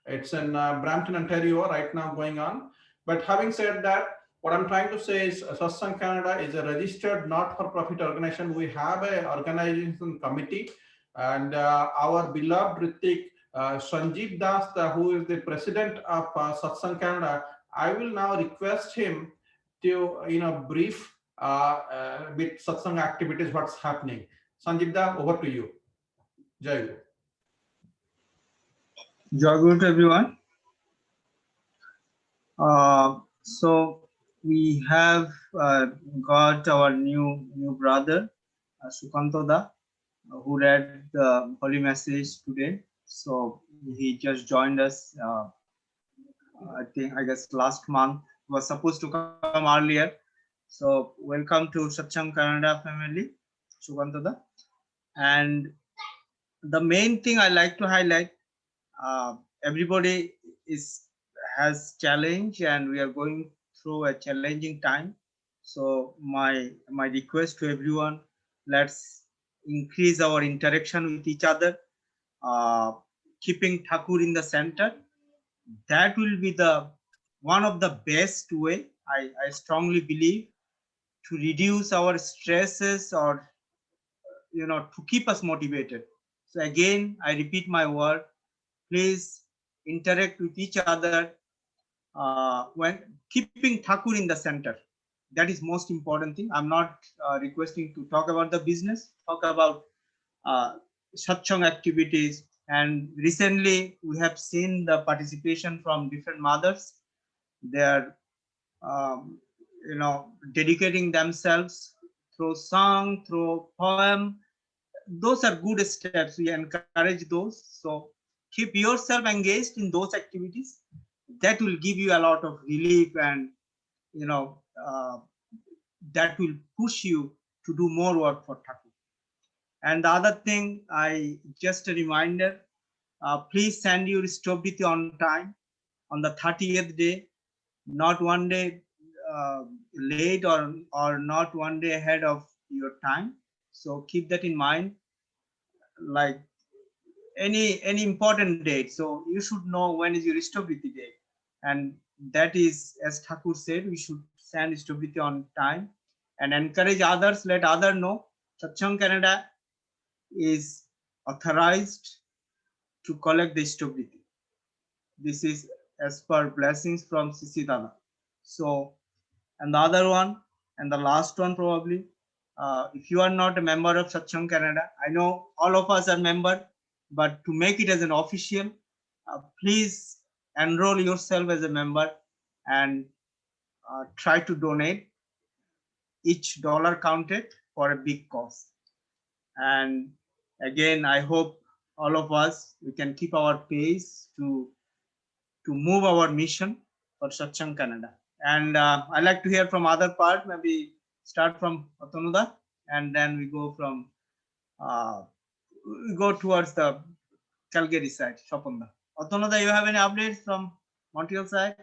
It's in Brampton, Ontario right now going on. But having said that, what I'm trying to say is Satsang Canada is a registered not-for-profit organization. We have an organization committee, and our beloved Ritik Sanjeev Das, who is the president of Satsang Canada, I will now request him to brief with satsang activities, what's happening. Sanjeev Da, over to you. Jai Guru. Jai Guru to everyone. So we have got our new brother Sukanto Da, who read the holy message today. So he just joined us. I guess last month. He was supposed to come earlier. So welcome to Satsang Canada family, Sukanto Da. And the main thing I like to highlight, everybody has challenge, and we are going through a challenging time. So my request to everyone, let's increase our interaction with each other, keeping Thakur in the center. That will be the one of the best way. I strongly believe to reduce our stresses or to keep us motivated. So again, I repeat my word, please interact with each other when keeping Thakur in the center. That is most important thing. I'm not requesting to talk about the business, talk about satsang activities. And recently we have seen the participation from different mothers. They are dedicating themselves through song, through poem. Those are good steps. We encourage those. So keep yourself engaged in those activities. That will give you a lot of relief, and that will push you to do more work for Thakur. And the other thing, just a reminder, please send your Stobriti on time on the 30th day, not one day late or not one day ahead of your time. So keep that in mind, like any important date. So you should know when is your Stobriti day, and that is, as Thakur said, we should send Stobriti on time and encourage others. Let others know Satsang Canada is authorized to collect the Stobriti. This is as per blessings from Sisi Dada. So, and the other one, and the last one probably, if you are not a member of Satsang Canada, I know all of us are member, but to make it as an official, please enroll yourself as a member and try to donate. Each dollar counted for a big cause. And again, I hope all of us, we can keep our pace to move our mission for Satsang Canada. And I like to hear from other part, maybe start from Atanuda, and then we go from we go towards the Calgary side, Shopunda. Atanuda, you have any updates from Montreal side?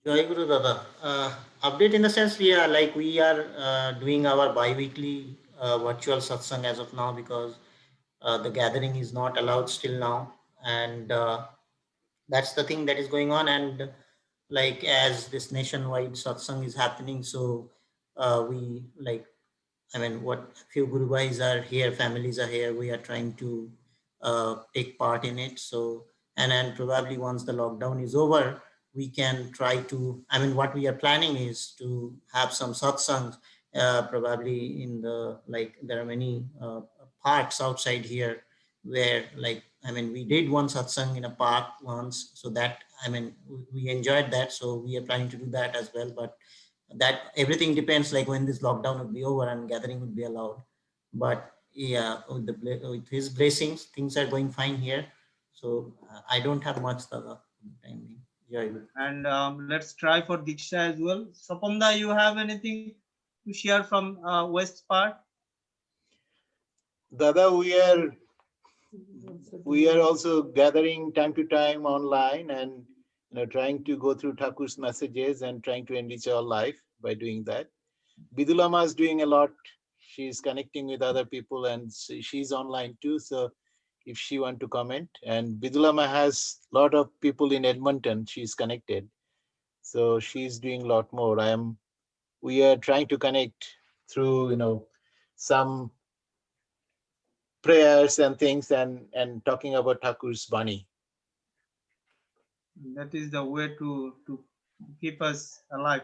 Jai Guru Dada. Update in the sense we are doing our bi-weekly virtual satsang as of now, because the gathering is not allowed still now, and that's the thing that is going on. And like as this nationwide satsang is happening, so we what few Guru Bhais are here, families are here, we are trying to take part in it. So, and then probably once the lockdown is over, we can try to, what we are planning is to have some satsangs, probably in the, there are many parks outside here where we did one satsang in a park once. So that, we enjoyed that. So we are planning to do that as well. But that everything depends like when this lockdown would be over and gathering would be allowed. But yeah, with his blessings, things are going fine here. So I don't have much Dada. Yeah. And let's try for Diksha as well. Sapanda, you have anything to share from west part? Dada, we are also gathering time to time online and trying to go through Thakur's messages and trying to enrich our life by doing that. Bidulama is doing a lot. She's connecting with other people and she's online too. So if she want to comment, and Bidulama has a lot of people in Edmonton, she's connected. So she's doing a lot more. We are trying to connect through, some prayers and things and talking about Thakur's Bani. That is the way to keep us alive.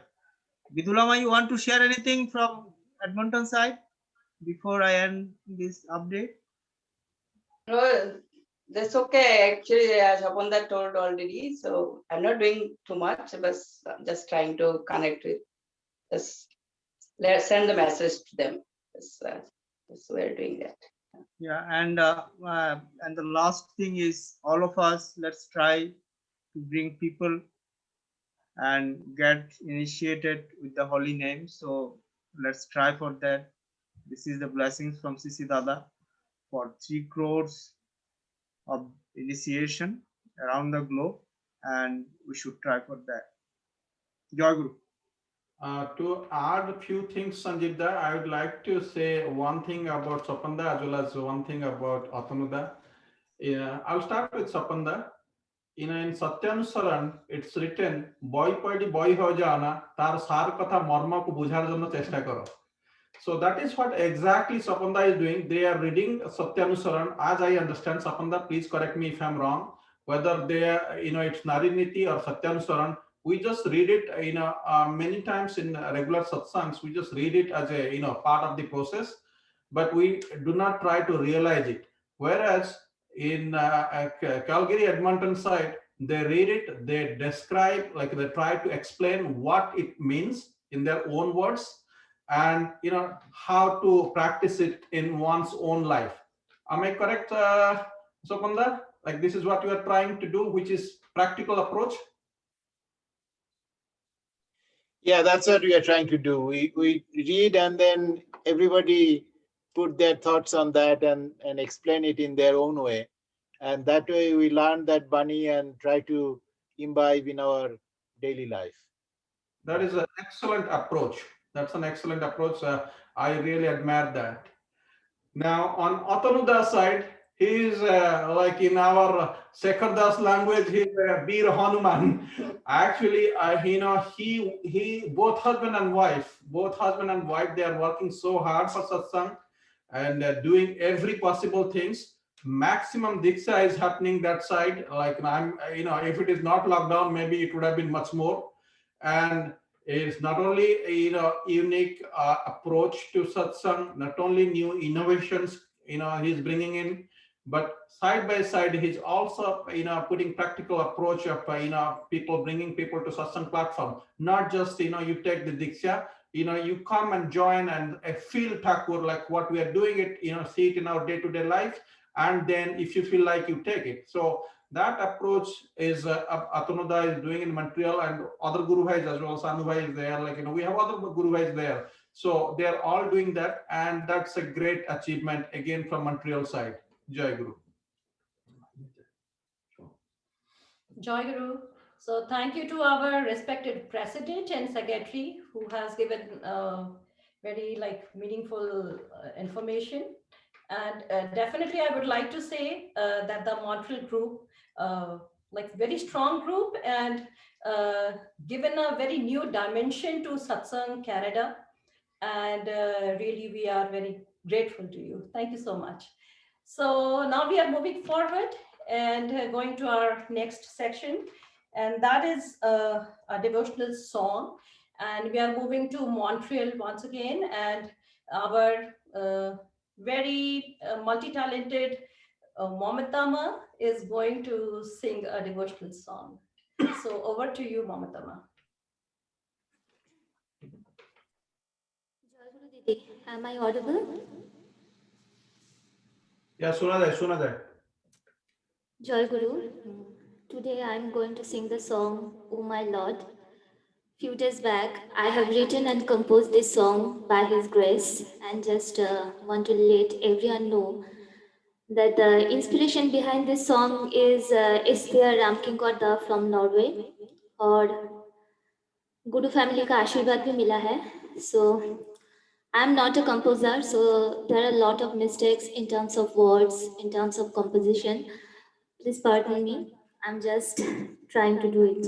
Bidulama, you want to share anything from Edmonton side before I end this update? No, that's okay. Actually, Shapanda told already, so I'm not doing too much, but I'm just trying to connect with us. Let's send the message to them. That's we're doing that. Yeah, and the last thing is all of us, let's try to bring people and get initiated with the holy name. So let's try for that. This is the blessings from Sisi Dada for 3 crores of initiation around the globe, and we should try for that. Joy Guru. To add a few things, Sanjita, I would like to say one thing about Sapanda as well as one thing about Atanuda. I'll start with Sapanda. in Satyanusaran, it's written, boy padi boy ho jana, tar sar katha marma ko bujhar jonno chesta karo. So that is what exactly Sapanda is doing. They are reading Satyanusaran. As I understand, Sapanda, please correct me if I'm wrong. Whether they are, it's Nariniti or Satyanusaran, we just read it, many times in regular satsangs, we just read it as a, part of the process, but we do not try to realize it. Whereas in Calgary, Edmonton side, they read it, they describe, like they try to explain what it means in their own words, and how to practice it in one's own life. Am I correct, Sopanda? Like this is what you are trying to do, which is practical approach. Yeah, that's what we are trying to do. We read and then everybody put their thoughts on that and explain it in their own way. And that way we learn that Bani and try to imbibe in our daily life. That is an excellent approach. That's an excellent approach. I really admire that. Now on Atanuda's side, he is like in our Sekhardas language, he's a Bir Hanuman. Actually, he both husband and wife, they are working so hard for satsang and doing every possible things. Maximum diksha is happening that side. Like I'm, if it is not lockdown, maybe it would have been much more. And it's not only a unique approach to satsang, not only new innovations he's bringing in, but side by side he's also putting practical approach of people, bringing people to satsang platform. Not just you take the diksha, you come and join and feel Thakur, like what we are doing it, see it in our day-to-day life, and then if you feel like you take it. So that approach is Atanuda is doing in Montreal, and other Guru Bhais as well. Sanu Bhai is there, like we have other Guru Bhais there. So they are all doing that, and that's a great achievement again from Montreal side. Jai Guru. Joy Guru. So thank you to our respected president and secretary who has given very meaningful information. And definitely I would like to say that the Montreal group, very strong group, and given a very new dimension to Satsang Canada. And really we are very grateful to you. Thank you so much. So now we are moving forward and going to our next section, and that is a devotional song. And we are moving to Montreal once again, and our very multi-talented Mamatama is going to sing a devotional song. So over to you, Mamatama. Am I audible? Yeah, Sunada. Joy Guru. Today I am going to sing the song, Oh My Lord. Few days back, I have written and composed this song by His grace, and just want to let everyone know that the inspiration behind this song is Esthia Ramkingoda from Norway, और गुरु family का आशीर्वाद भी मिला है. So I'm not a composer, so there are a lot of mistakes in terms of words, in terms of composition. Please pardon me. I'm just trying to do it.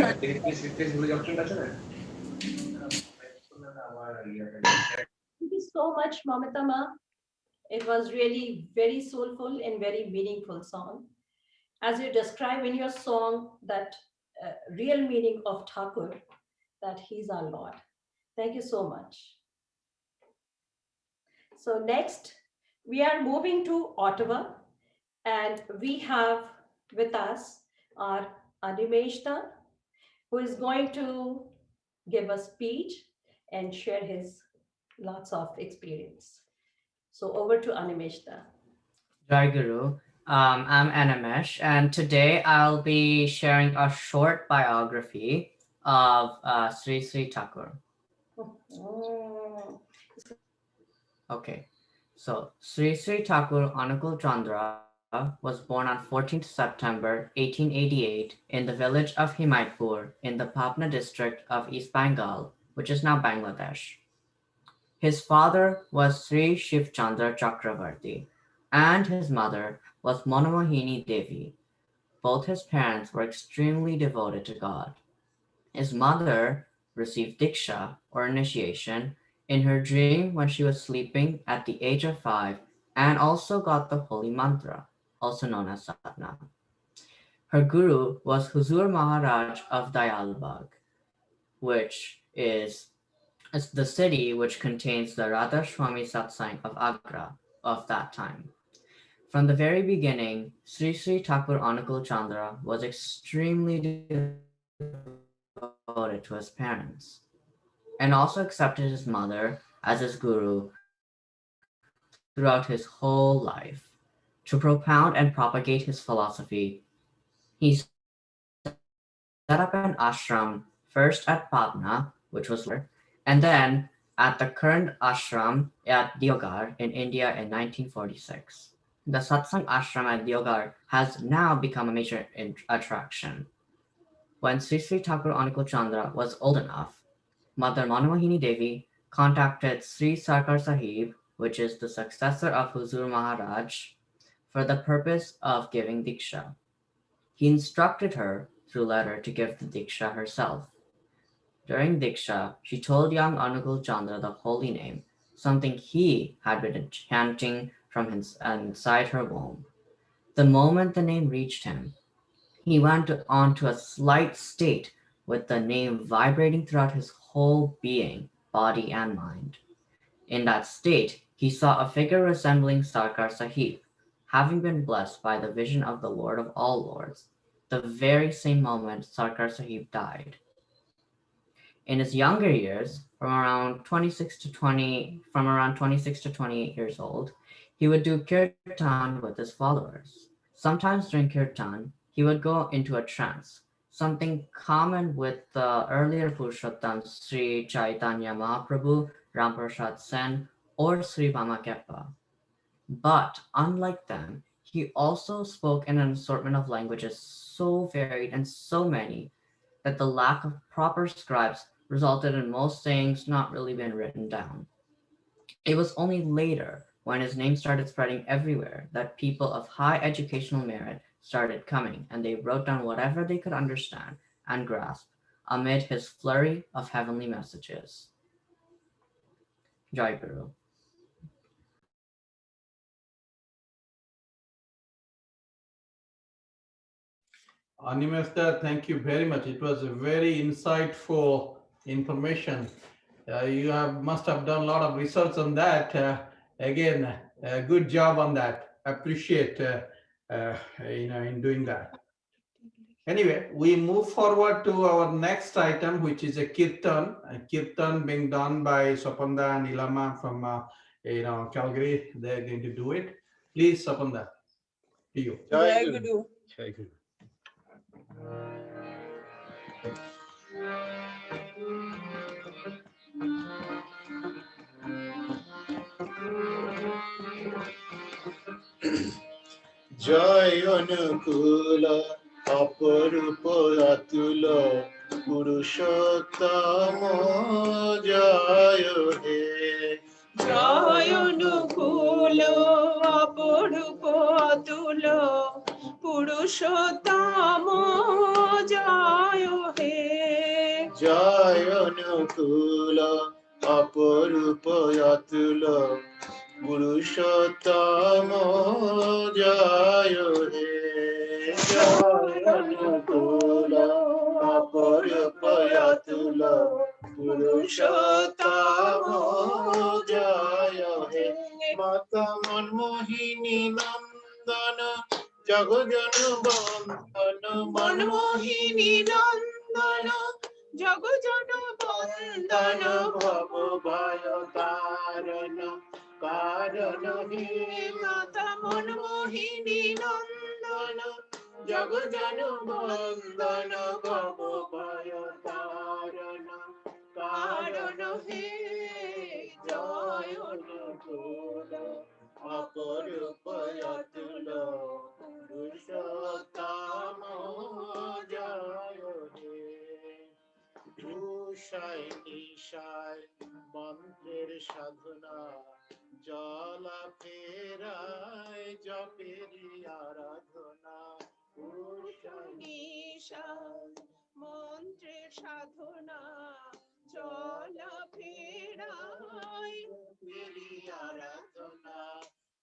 Thank you so much, Mamatama. It was really very soulful and very meaningful song. As you describe in your song that real meaning of Thakur, that he's our Lord. Thank you so much. So next, we are moving to Ottawa, and we have with us our Animeshta, who is going to give a speech and share his lots of experience. So over to Animeshta. Jai Guru. I'm Animesh, and today I'll be sharing a short biography of Sri Sri Thakur. Oh. Okay, so Sri Sri Thakur Anukul Chandra was born on 14th September 1888 in the village of Himaitpur in the Patna district of East Bengal, which is now Bangladesh. His father was Sri Shiv Chandra Chakravarti, and his mother was Manomohini Devi. Both his parents were extremely devoted to God. His mother received Diksha, or initiation, in her dream when she was sleeping at the age of 5, and also got the holy mantra, also known as Satnam. Her guru was Huzur Maharaj of Dayalbagh, which is the city which contains the Radha Swami Satsang of Agra of that time. From the very beginning, Sri Sri Thakur Anukul Chandra was extremely devoted to his parents, and also accepted his mother as his guru throughout his whole life. To propound and propagate his philosophy, he set up an ashram first at Patna, which was later, and then at the current ashram at Deogar in India in 1946. The Satsang ashram at Deogar has now become a major attraction. When Sri Sri Thakur Anukul Chandra was old enough, Mother Manomohini Devi contacted Sri Sarkar Sahib, which is the successor of Huzur Maharaj, for the purpose of giving Diksha. He instructed her through letter to give the Diksha herself. During Diksha, she told young Anukul Chandra the holy name, something he had been chanting from inside her womb. The moment the name reached him, he went on to a slight state with the name vibrating throughout his whole being, body, and mind. In that state, he saw a figure resembling Sarkar Sahib, having been blessed by the vision of the Lord of all Lords, the very same moment Sarkar Sahib died. In his younger years, from around 26 to 28 years old, he would do kirtan with his followers. Sometimes during kirtan, he would go into a trance, something common with the earlier Purushottams Sri Chaitanya Mahaprabhu, Ramprasad Sen, or Sri Vamakeppa. But unlike them, he also spoke in an assortment of languages so varied and so many that the lack of proper scribes resulted in most sayings not really being written down. It was only later, when his name started spreading everywhere, that people of high educational merit started coming, and they wrote down whatever they could understand and grasp amid his flurry of heavenly messages. Jai Guru. Animesta, thank you very much. It was a very insightful information. You must have done a lot of research on that. Again, good job on that. Appreciate in doing that. Anyway, we move forward to our next item, which is a kirtan. A kirtan being done by Sapanda and Ilama from Calgary. They're going to do it. Please, Sapanda, to you. Jai Guru. Jai Guru. জয় অনুকূল অপরূপ অতুল পুরুষোত্তম জয় হে জয় অনুকূল অপরূপ অতুল পুরুষোত্তম জয় হে অনুকূল অপরূপ অতুল পুরুষোত্তম জয় হে জয় অনুকূল অপরূপ অতুল পুরুষোত্তম জয় হে মাতা মনমোহিনী নন্দন জগজন বন্দন মনমোহিনী নন্দন জগজন বন্দন ভব ভয় তারণ কারণ হে মাতা মনমোহিনী নন্দন জগজন বন্দন ভব ভয় তারণ কারণ হে জয় অনুকূল অপরূপ অতুল পুরুষোত্তম জয় হে উষায় নিশায় মন্ত্রের সাধনা জলা ফেরায় জপেরি আরাধনা উষায় নিশায় মন্ত্রের সাধনা জলা ফেরায় জপেরি আরাধনা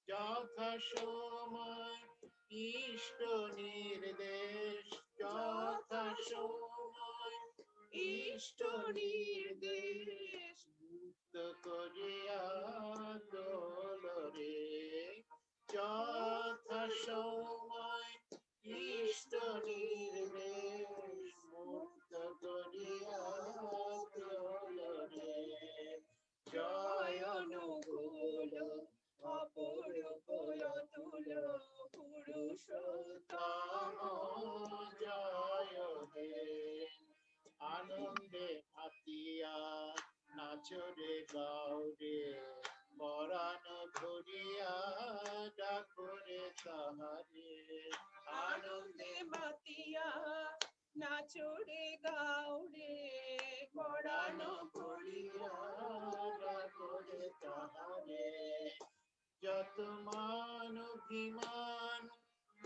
যথা সময় ইষ্ট নির্দেশ যথা সময় ইষ্ট নির্দেশ মুক্ত করিয়া তোলরে যথা সময় ইষ্ট নির্দেশ মুক্ত করিয়া তোলরে জয় অনুকূল অপরূপ অতুল পুরুষোত্তম জয় হে আনন্দে মাতিয়া নাচরে গাওরে পরাণ ভরিয়া ডাকরে তাহারে আনন্দে মাতিয়া নাচরে গাওরে পরাণ ভরিয়া ডাকরে তাহারে যত মান অভিমান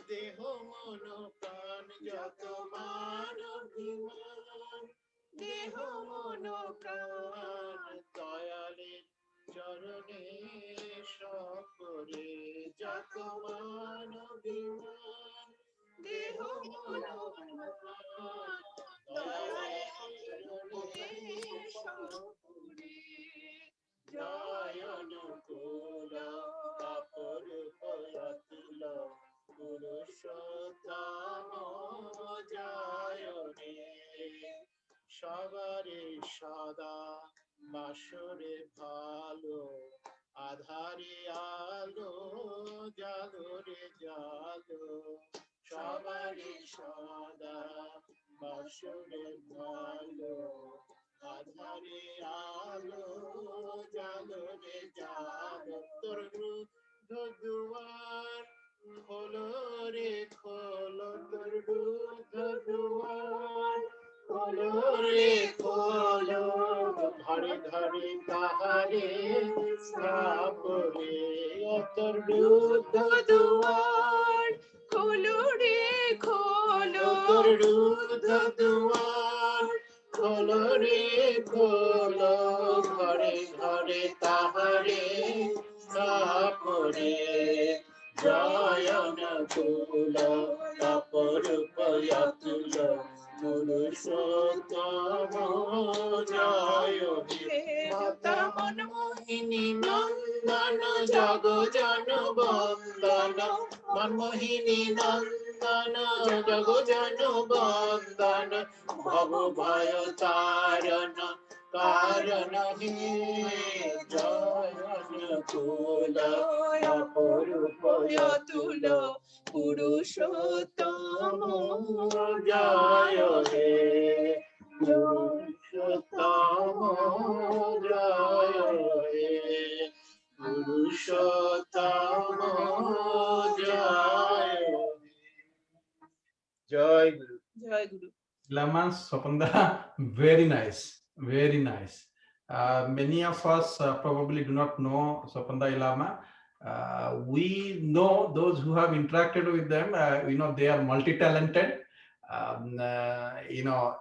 দেহ মন প্রাণ যত মান অভিমান দেহ মন প্রাণ দয়ালে চরণে সকরে যত মান অভিমান দেহ মন প্রাণ দয়ালে চরণে সকরে জয় অনুকূল অপরূপ অতুল পুরুষোত্তম জয় হে সবারে সদা বাসরে ভালো আধারে আলো জাগরে জালো সবারে সদা বাসরে ভালো আধারে আলো জাগরে জালো তোর রুদ্ধ দুয়ার খোলো রে খোলো তোর রুদ্ধ দুয়ার খোলো রে খোলো ঘরে ঘরে তাহারে স্থাপরে তোর রুদ্ধ দুয়ার খোলো রে খোলো তোর রুদ্ধ দুয়ার খোলো রে খোলো ঘরে ঘরে তাহারে স্থাপরে জয় অনুকূল অপরূপ অতুল পুরুষোত্তম জয় হে মাতা মনমোহিনী নন্দন জগজন বন্দন মনমোহিনী নন্দন জগজন বন্দন ভব ভয় তারণ কারণ হে জয় অনুকূল অপরূপ অতুল পুরুষোত্তম জয় হে পুরুষোত্তম জয় হে পুরুষোত্তম জয় জয় গুরু জয় গুরু Laman Sopanda, very nice, very nice. Many of us probably do not know Sopanda Ilama. We know those who have interacted with them. They are multi-talented.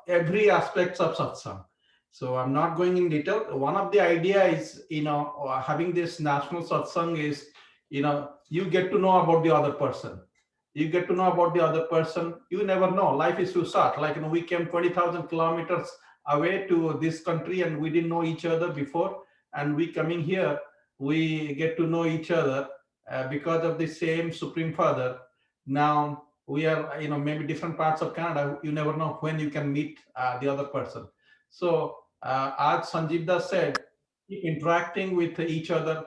Every aspects of satsang. So I'm not going in detail. One of the idea is, having this national satsang is, you get to know about the other person. You get to know about the other person. You never know. Life is too short. Like, we came 20,000 kilometers away to this country and we didn't know each other before. And we coming here, we get to know each other because of the same Supreme Father. Now we are, maybe different parts of Canada. You never know when you can meet the other person. So as Sanjeev Das said, keep interacting with each other,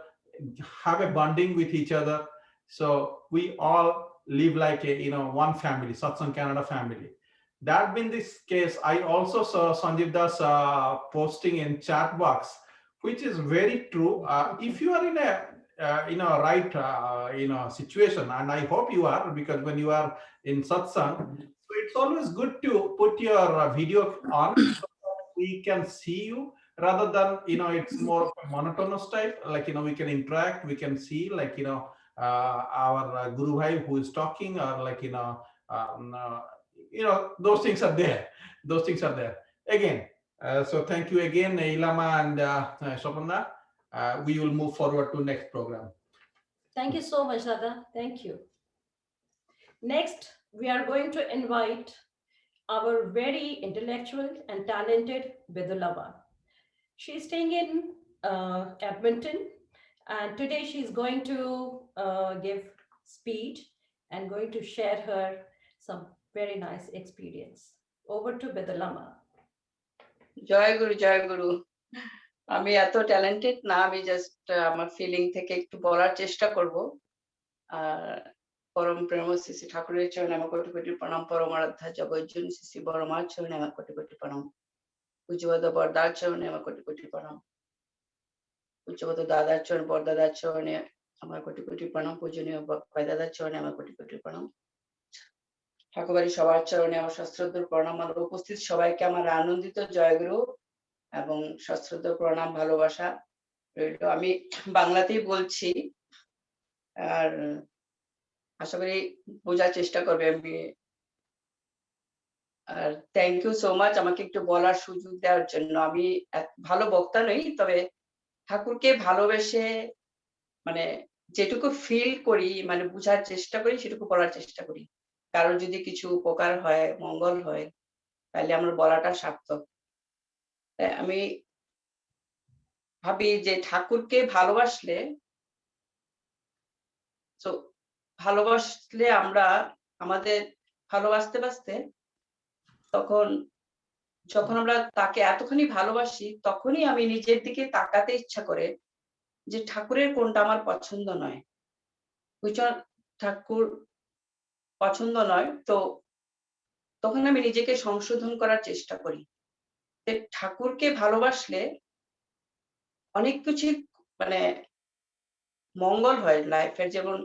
have a bonding with each other. So we all live like a, one family, Satsang Canada family. That being this case, I also saw Sanjeev Das posting in chat box, which is very true. If you are in a right situation, and I hope you are, because when you are in satsang, so it's always good to put your video on so that we can see you, rather than it's more of a monotonous type. Like, we can interact, we can see, like, our Guru Bhai who is talking, or like, those things are there. Those things are there again. So thank you again, Ilama and Shobana. We will move forward to next program. Thank you so much, Dada. Thank you. Next, we are going to invite our very intellectual and talented Vidulava. She's staying in Edmonton, and today she's going to give speech and going to share her some very nice experience. Over to Vidulama. জয় গুরু জয় গুরু। আমি এত talented না, আমি just আমার feeling থেকে একটু বলার চেষ্টা করব। পরম প্রেম শ্রী শ্রী ঠাকুরের চরণে আমার কোটি কোটি প্রণাম, পরমারাধ্যা জগজ্জন শ্রী শ্রী বড়মার চরণে আমার কোটি কোটি প্রণাম, পূজ্যবদ বরদার চরণে আমার কোটি কোটি প্রণাম, পূজ্যবদ দাদার চরণ বরদাদার চরণে আমার কোটি কোটি প্রণাম, পূজনীয় ভাই দাদার চরণে আমার কোটি কোটি প্রণাম, ঠাকুরবাড়ি সবার চরণে আমার সশ্রদ্ধ প্রণাম। আমার উপস্থিত সবাইকে আমার আনন্দিত জয়গুরু এবং সশ্রদ্ধ প্রণাম, ভালোবাসা রইল। আমি বাংলাতেই বলছি, আর আশা করি বোঝার চেষ্টা করবে। আমি আর থ্যাংক ইউ সো মাচ আমাকে একটু বলার সুযোগ দেওয়ার জন্য। আমি ভালো বক্তা নই, তবে ঠাকুরকে ভালোবেসে, মানে যেটুকু ফিল করি, মানে বোঝার চেষ্টা করি, সেটুকু বলার চেষ্টা করি। কারোর যদি কিছু উপকার হয়, মঙ্গল হয়, তাহলে আমার বলাটা সার্থক। আমি ভাবি যে ঠাকুরকে ভালোবাসলে, তো ভালোবাসলে আমরা আমাদের ভালোবাসতে বাসতে, তখন যখন আমরা তাকে এতখানি ভালোবাসি, তখনই আমি নিজের দিকে তাকাতে ইচ্ছা করে যে ঠাকুরের কোনটা আমার পছন্দ নয়, ঠাকুর পছন্দ নয়, তো তখন আমি নিজেকে সংশোধন করার চেষ্টা করি। ঠাকুরকে ভালোবাসলে অনেক কিছু, মানে মঙ্গল হয় লাইফের। যেমন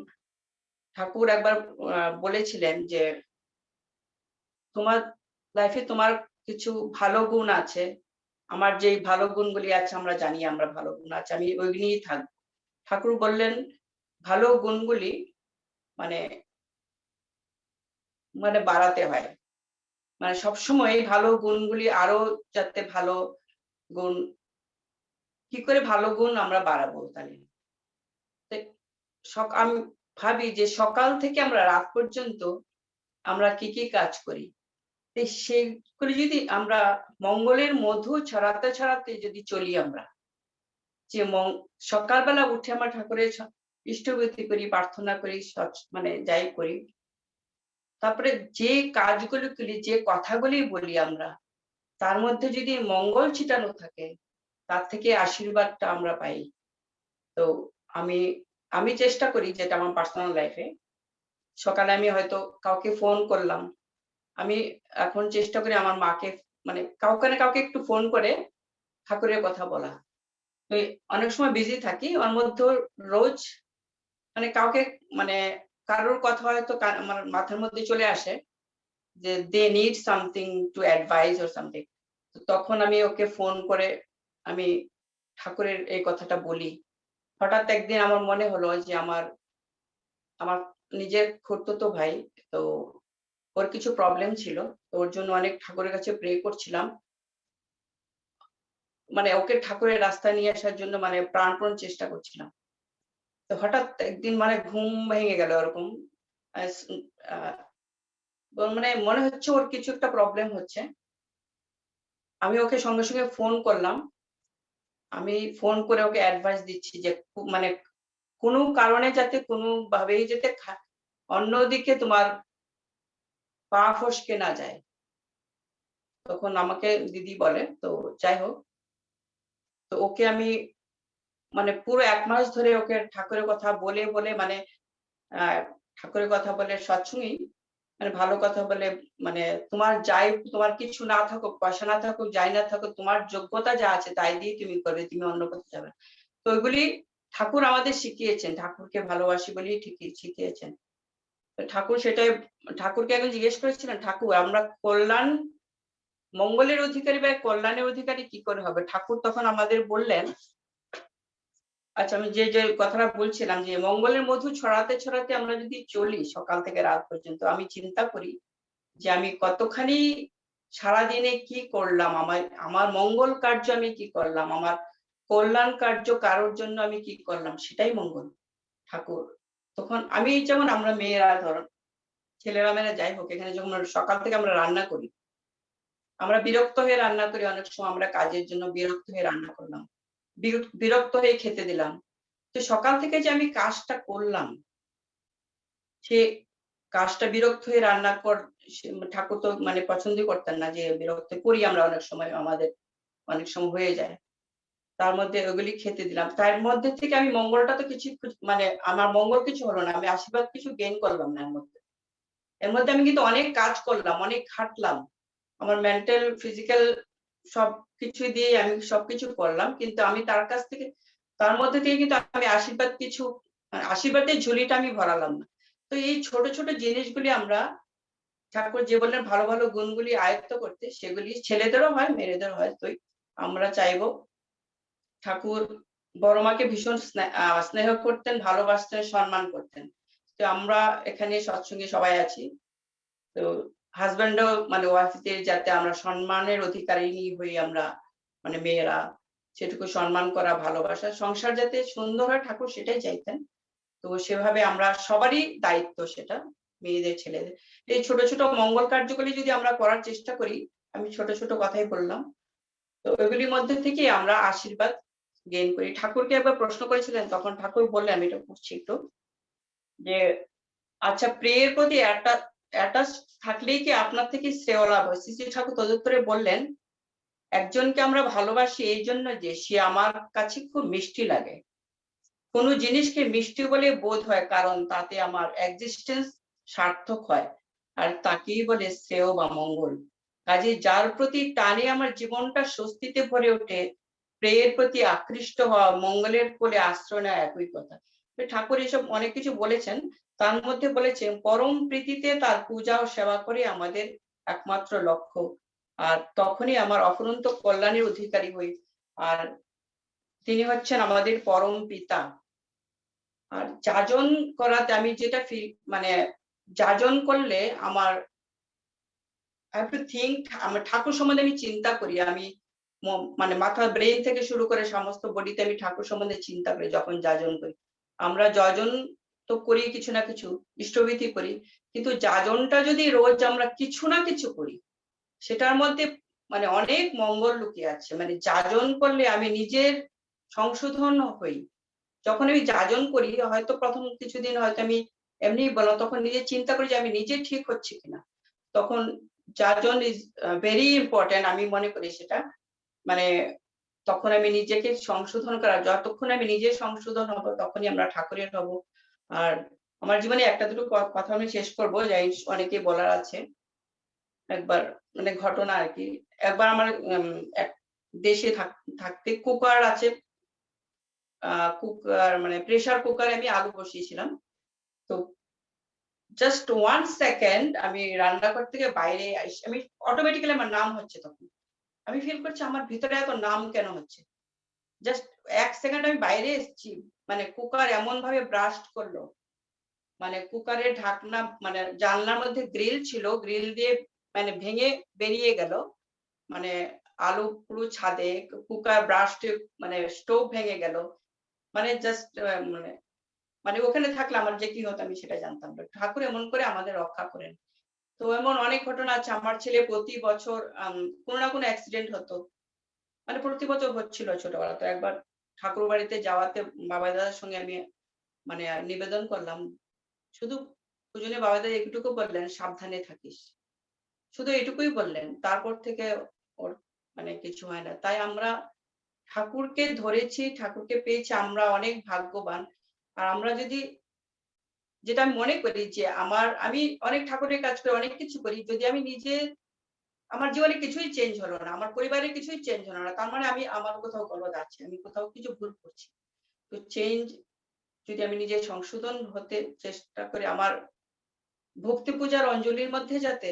ঠাকুর একবার বলেছিলেন যে তোমার লাইফে তোমার কিছু ভালো গুণ আছে, আমার যে ভালো গুণগুলি আছে আমরা জানি আমরা ভালো গুণ আছে, আমি ওইগুলি নিয়েই থাকবো। ঠাকুর বললেন ভালো গুণগুলি মানে মানে বাড়াতে হয়, মানে সবসময় ভালো গুণগুলি আরো যাতে ভালো গুণ, কি করে ভালো গুণ আমরা বাড়াবো। তাহলে আমি ভাবি যে সকাল থেকে আমরা রাত পর্যন্ত আমরা কি কি কাজ করি, সেগুলি যদি আমরা মঙ্গলের মধু ছড়াতে ছড়াতে যদি চলি, আমরা যে সকালবেলা উঠে আমরা ঠাকুরের ইষ্টভৃতি করি, প্রার্থনা করি, মানে যাই করি, তারপরে যে কাজগুলো করি, যে কথাগুলি বলি আমরা, তার মধ্যে যদি মঙ্গল ছিটানো থাকে, তার থেকে আশীর্বাদটা আমরা পাই। তো আমি চেষ্টা করি, যেটা আমার পার্সোনাল লাইফে, সকালে আমি হয়তো কাউকে ফোন করলাম, আমি এখন চেষ্টা করি আমার মাকে, মানে কাউকে না কাউকে একটু ফোন করে ঠাকুরের কথা বলা। তো অনেক সময় বিজি থাকি, ওর মধ্যে রোজ মানে কাউকে, মানে কারোর কথা হয়তো আমার মাথার মধ্যে চলে আসে যে they need something to advise or something, তখন আমি ওকে ফোন করে আমি ঠাকুরের এই কথাটা বলি। হঠাৎ একদিন আমার মনে হলো যে আমার নিজের খুড়তুতো ভাই, তো ওর কিছু প্রবলেম ছিল, তো ওর জন্য অনেক ঠাকুরের কাছে প্রে করছিলাম। মানে ওকে ঠাকুরের রাস্তায় নিয়ে আসার জন্য মানে প্রাণপণ চেষ্টা করছিলাম। তো হঠাৎ একদিন মানে ঘুম ভেঙে গেল ওরকম। মানে মনে হচ্ছে ওর কিছু একটা প্রবলেম হচ্ছে। আমি ওকে সঙ্গে সঙ্গে ফোন করলাম। আমি ফোন করে ওকে অ্যাডভাইস দিচ্ছি যে মানে কোনো কারণে যাতে কোনোভাবেই যাতে অন্যদিকে তোমার পা ফসকে না যায়। তখন আমাকে দিদি বলে, তো যাই হোক, তো ওকে আমি মানে পুরো ১ মাস ধরে ওকে ঠাকুরের কথা বলে মানে ঠাকুরের কথা বলে সৎসঙ্গেই মানে ভালো কথা বলে মানে তোমার কিছু না থাকুক, পয়সা না থাকুক, যাই না থাকুক, তোমার যোগ্যতা যা আছে তাই দিয়ে তুমি করবে, তুমি অন্য কোথাও যাবে না। তো ওইগুলি ঠাকুর আমাদের শিখিয়েছেন, ঠাকুরকে ভালোবাসি বলেই ঠিকই শিখিয়েছেন। তো ঠাকুর সেটাই, ঠাকুরকে একজন জিজ্ঞেস করেছিলেন, ঠাকুর আমরা কল্যাণ মঙ্গলের অধিকারী বা কল্যাণের অধিকারী কি করে হবে? ঠাকুর তখন আমাদের বললেন, আচ্ছা আমি যে কথাটা বলছিলাম যে মঙ্গলের মধু ছড়াতে ছড়াতে আমরা যদি চলি সকাল থেকে রাত পর্যন্ত, আমি চিন্তা করি যে আমি কতখানি সারাদিনে কি করলাম, আমার মঙ্গল কার্য আমি কি করলাম, আমার কল্যাণ কার্য কারোর জন্য আমি কি করলাম, সেটাই মঙ্গল। ঠাকুর তখন আমি যেমন আমরা মেয়েরা ধরো ছেলেরা মেয়েরা যাই হোক, এখানে যখন সকাল থেকে আমরা রান্না করি, আমরা বিরক্ত হয়ে রান্না করি, অনেক সময় আমরা কাজের জন্য বিরক্ত হয়ে রান্না করলাম, বিরক্ত হয়ে খেতে দিলাম। তো সকাল থেকে যে আমি কাজটা করলাম, সে কাজটা বিরক্ত হয়ে রান্না ঠাকুর তো মানে পছন্দই করতেন না যে বিরক্ত করি আমরা, অনেক সময় আমাদের অনেক সময় হয়ে যায়, তার মধ্যে ওগুলি খেতে দিলাম। তার মধ্যে থেকে আমি মঙ্গলটা তো কিছু মানে আমার মঙ্গল কিছু হলো না, আমি আশীর্বাদ কিছু গেইন করলাম না। এর মধ্যে আমি কিন্তু অনেক কাজ করলাম, অনেক খাটলাম, আমার মেন্টাল ফিজিক্যাল সবকিছু দিয়ে আমি সবকিছু করলাম, কিন্তু আমি তার মধ্যে থেকে কিন্তু আমি আশীর্বাদের ঝুলিটা আমি ভরালাম না। তো এই ছোট ছোট জিনিসগুলি আমরা ঠাকুর যে বললেন ভালো ভালো গুণগুলি আয়ত্ত করতে, সেগুলি ছেলেদেরও হয় মেয়েদেরও হয়। তো আমরা চাইবো, ঠাকুর বড় মাকে ভীষণ স্নেহ করতেন, ভালোবাসতেন, সম্মান করতেন। তো আমরা এখানে সৎসঙ্গে সবাই আছি, তো হাজবেন্ডও মানে ওয়াইফদের যাতে আমরা সম্মানের অধিকারিণী হই, আমরা মানে মেয়েরা সেটুকু সম্মান করা, ভালোবাসা, সংসার যাতে সুন্দর হয়, ঠাকুর সেটাই চাইতেন। তো সেভাবে আমরা সবারই দায়িত্ব সেটা, মেয়েদের ছেলেদের এই ছোট ছোট মঙ্গল কার্যগুলি যদি আমরা করার চেষ্টা করি, আমি ছোট ছোট কথাই বললাম, তো ওইগুলির মধ্যে থেকে আমরা আশীর্বাদ গেইন করি। ঠাকুরকে একবার প্রশ্ন করেছিলেন, তখন ঠাকুর বললেন, আমি এটা পড়ছি একটু, যে আচ্ছা প্রেয়ের প্রতি অ্যাটাচ থাকলেই কি আপনার থেকে শ্রেয় লাভ হয়? শ্রী শ্রী ঠাকুর তদুত্তরে বললেন, একজনকে আমরা ভালোবাসি এই জন্য যে সে আমার কাছে খুব মিষ্টি লাগে, কোনো জিনিসকে মিষ্টি বলে বোধ হয়, কারণ তাতে আমার এক্সিস্টেন্স সার্থক হয়, আর তাকেই বলে শ্রেয় বা মঙ্গল। কাজে যার প্রতি টানে আমার জীবনটা স্বস্তিতে ভরে ওঠে, প্রেয়ের প্রতি আকৃষ্ট হওয়া, মঙ্গলের কোলে আশ্রয় নেওয়া একই কথা। ঠাকুর এসব অনেক কিছু বলেছেন, তার মধ্যে বলেছেন পরম প্রীতিতে তার পূজা ও সেবা করে আমাদের একমাত্র লক্ষ্য, আর তখনই আমার অফুরন্ত কল্যাণের অধিকারী হই, আর তিনি হচ্ছেন আমাদের পরম পিতা। আর যাজন করাতে আমি যেটা মানে যাজন করলে আমার আমার ঠাকুর সম্বন্ধে আমি চিন্তা করি, আমি মানে মাথা ব্রেন থেকে শুরু করে সমস্ত বডিতে আমি ঠাকুর সম্বন্ধে চিন্তা করি যখন যাজন করি। আমরা যজন তো করি কিছু না কিছু, ইষ্টবিধি করি, কিন্তু যাজনটা যদি রোজ আমরা কিছু না কিছু করি, সেটার মধ্যে মানে অনেক মঙ্গল লুকিয়ে আছে। মানে যাজন করলে আমি নিজের সংশোধন হই। যখন আমি যাজন করি, হয়তো প্রথম কিছুদিন হয়তো আমি এমনি বলো, তখন নিজে চিন্তা করি যে আমি নিজে ঠিক হচ্ছি কিনা, তখন যাজন ইজ ভেরি ইম্পর্টেন্ট আমি মনে করি সেটা। মানে তখন আমি নিজেকে সংশোধন করা, যতক্ষণ আমি নিজের সংশোধন হব তখনই আমরা ঠাকুরের হব। আর আমার জীবনে একটা দুটো কথা আমি শেষ করবো, যাই অনেকে বলার আছে। একবার মানে ঘটনা আর কি, একবার আমার এক দেশে থাকতে কুকার আছে, কুকার মানে প্রেসার কুকারে আমি আলু বসিয়েছিলাম। তো জাস্ট 1 সেকেন্ড আমি রান্নাঘর থেকে বাইরে আমি অটোমেটিক্যালি আমার নাম হচ্ছে, তখন আমি ফিল করছি আমার ভিতরে এত নাম কেন হচ্ছে। জাস্ট 1 সেকেন্ড আমি বাইরে এসেছি, মানে কুকার এমন ভাবে ব্রাস্ট করলো, মানে কুকারের ঢাকনা মানে জানলার মধ্যে গ্রিল ছিল, গ্রিল দিয়ে মানে ভেঙে বেরিয়ে গেল, মানে আলু পুরো ছাদে, কুকার ব্রাস্ট মানে স্টোভ ভেঙে গেল, মানে জাস্ট মানে মানে ওখানে থাকলে আমার যে কি হতো আমি সেটা জানতাম না। ঠাকুর এমন করে আমাদের রক্ষা করেন। তো এমন অনেক ঘটনা আছে। আমার ছেলে প্রতি বছর কোনো না কোনো অ্যাক্সিডেন্ট হতো, মানে প্রতি বছর হচ্ছিল ছোটবেলা। তো একবার ঠাকুর বাড়িতে যাওয়াতে বাবা দাদার সঙ্গে আমি মানে নিবেদন করলাম, শুধু পুজনে বাবা দাদা একটুকু বললেন সাবধানে থাকিস, শুধু এটুকুই বললেন। তারপর থেকে ওর মানে কিছু হয় না। তাই আমরা ঠাকুরকে ধরেছি, ঠাকুরকে পেয়েছি, আমরা অনেক ভাগ্যবান। আর আমরা যদি, যেটা আমি মনে করি যে আমি অনেক ঠাকুরের কাজ করি, অনেক কিছু করি, যদি আমি নিজে আমার জীবনে কিছুই চেঞ্জ হলো না, আমার পরিবারে কিছুই চেঞ্জ হলো না, তার মানে আমার কোথাও গলদ আছে, আমি কোথাও কিছু ভুল করছি। তো চেঞ্জ যদি আমি নিজে সংশোধন হতে চেষ্টা করি, আমার ভক্তি পূজার অঞ্জলির মধ্যে যাতে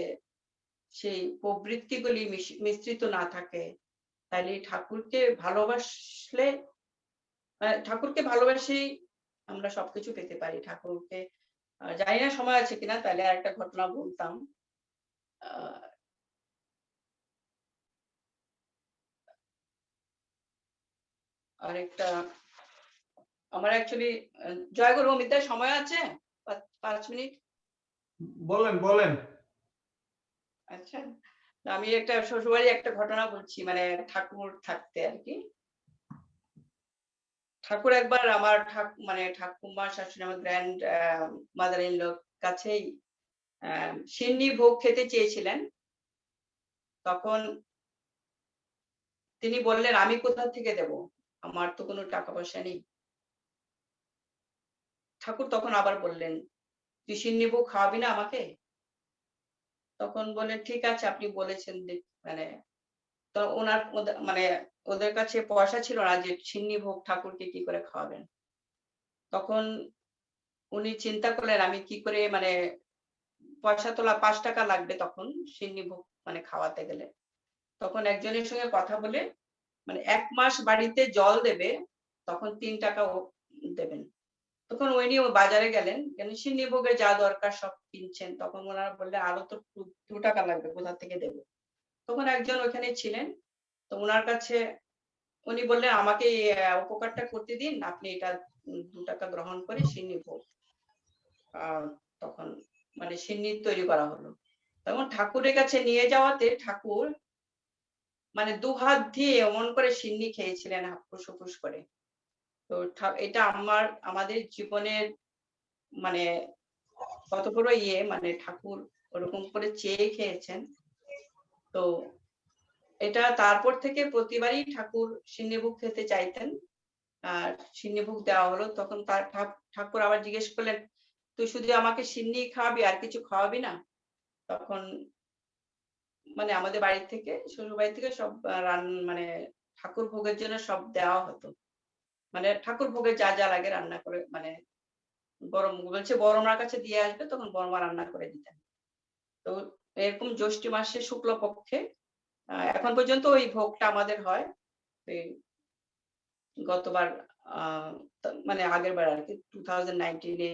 সেই প্রবৃত্তিগুলি মিশ্রিত না থাকে, তাহলে ঠাকুরকে ভালোবাসলে, ঠাকুরকে ভালোবাসেই আমরা সবকিছু পেতে পারি। ঠাকুরকে জানি না সময় আছে কিনা, তাহলে আর একটা ঘটনা বলতাম। আরেকটা আমার অ্যাকচুয়ালি জয়গুরু অমিতার সময় আছে 5 মিনিট? বলেন বলেন। আচ্ছা, আমি একটা শ্বশুরবাড়ি একটা ঘটনা বলছি, মানে ঠাকুর থাকতে আর কি। ঠাকুর একবার আমার মানে ঠাকুমা শাশুড়ি, আমার গ্র্যান্ড মাদার ইন ল কাছেই সিন্নি ভোগ খেতে চেয়েছিলেন। তখন তিনি বললেন, আমি কোথা থেকে দেব, আমার তো কোনো টাকা পয়সা নেই। ঠাকুর তখন আবার বললেন, তুই সিন্নি ভোগ খাওয়াবি না আমাকে? তখন বললেন, ঠিক আছে আপনি বলেছেন। মানে তো মানে ওদের কাছে পয়সা ছিল না যে সিন্নি ভোগ ঠাকুরকে কি করে খাওয়াবেন। তখন উনি চিন্তা করলেন আমি কি করে, মানে পয়সা তোলা 5 টাকা লাগবে তখন সিন্নি ভোগ মানে খাওয়াতে গেলে। তখন একজনের সঙ্গে কথা বলে মানে 1 মাস বাড়িতে জল দেবে, তখন 3 টাকা দেবেন। তখন উনি বাজারে গেলেন, সিন্নি ভোগের যা দরকার সব কিনছেন। তখন ওনারা বললেন আরো তো 2 টাকা লাগবে, কোথা থেকে দেবো? তখন একজন ওখানে ছিলেন, তো ওনার কাছে উনি বললেন, আমাকে এই উপকারটা করতে দিন, আপনি এটা 2 টাকা গ্রহণ করে সিন্নি ভোগ তখন মানে সিন্নি তৈরি করা হলো। তখন ঠাকুরের কাছে নিয়ে যাওয়াতে ঠাকুর মানে 2 হাত দিয়ে এমন করে সিন্নি খেয়েছিলেন হাপুস হুপুস করে। তো এটা আমাদের জীবনের মানে কত বড় মানে ঠাকুর ওরকম করে চেয়ে খেয়েছেন। তো এটা তারপর থেকে প্রতিবারই ঠাকুর সিন্নি ভোগ খেতে চাইতেন, আর সিন্নি ভোগ দেওয়া হলো। তখন তার ঠাকুর আবার জিজ্ঞেস করলেন, তুই শুধু আমাকে সিন্নি খাওয়াবি, আর কিছু খাওয়াবি না? তখন মানে আমাদের বাড়ি থেকে, শ্বশুর বাড়ি থেকে সব মানে ঠাকুর ভোগের জন্য সব দেওয়া হতো। মানে ঠাকুর ভোগে যা যা লাগে রান্না করে, মানে বলছে বড় মার কাছে দিয়ে আসবে, তখন বড় মা রান্না করে দিতেন। তো এরকম জ্যৈষ্ঠ মাসে শুক্লপক্ষে এখন পর্যন্ত ওই ভোগটা আমাদের হয়। গতবার মানে আগের বার আর কি 2019-এ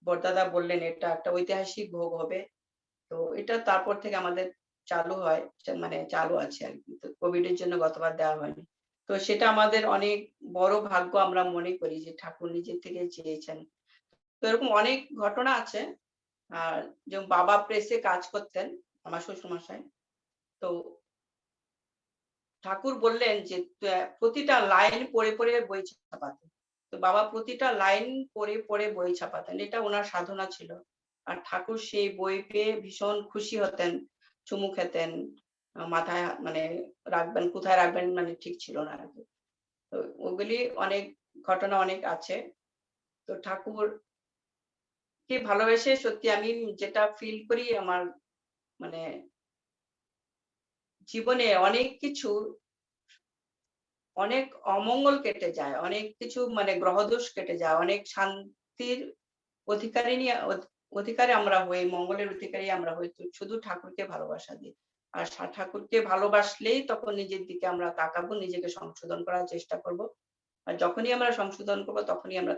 বড়দাদা বললেন এটা একটা ঐতিহাসিক ভোগ হবে। তো এটা তারপর থেকে আমাদের চালু হয়, মানে চালু আছে আর কি। তো কোভিড এর জন্য গতবার দেওয়া হয়নি। তো সেটা আমাদের অনেক বড় ভাগ্য আমরা মনে করি যে ঠাকুর নিজের থেকে চেয়েছেন। তো এরকম অনেক ঘটনা আছে। আর যেমন বাবা প্রেসে কাজ করতেন আমার শ্বশুরমশাই, তো ঠাকুর বললেন যে প্রতিটা লাইন পড়ে পড়ে বই ছাপাতেন। তো বাবা প্রতিটা লাইন পড়ে পড়ে বই ছাপাতেন, এটা ওনার সাধনা ছিল। আর ঠাকুর সেই বই পেয়ে ভীষণ খুশি হতেন, চুমু খেতেন, মাথায় মানে রাখবেন, কোথায় রাখবেন মানে ঠিক ছিল না আর কি। তো ওগুলি অনেক ঘটনা অনেক আছে। তো ঠাকুর কে ভালোবেসে সত্যি আমি যেটা ফিল করি, আমার মানে জীবনে অনেক কিছু, অনেক অমঙ্গল কেটে যায়, অনেক কিছু মানে গ্রহদোষ কেটে যায়, অনেক শান্তির অধিকারী আমরা হই, মঙ্গলের অধিকারী আমরা হই শুধু ঠাকুরকে ভালোবাসা দিই। আর ঠাকুরকে ভালোবাসলেই তখন নিজের দিকে আমরা তাকাবো, নিজেকে সংশোধন করার চেষ্টা করব। আর যখনই আমরা সংশোধন করবো তখনই আমরা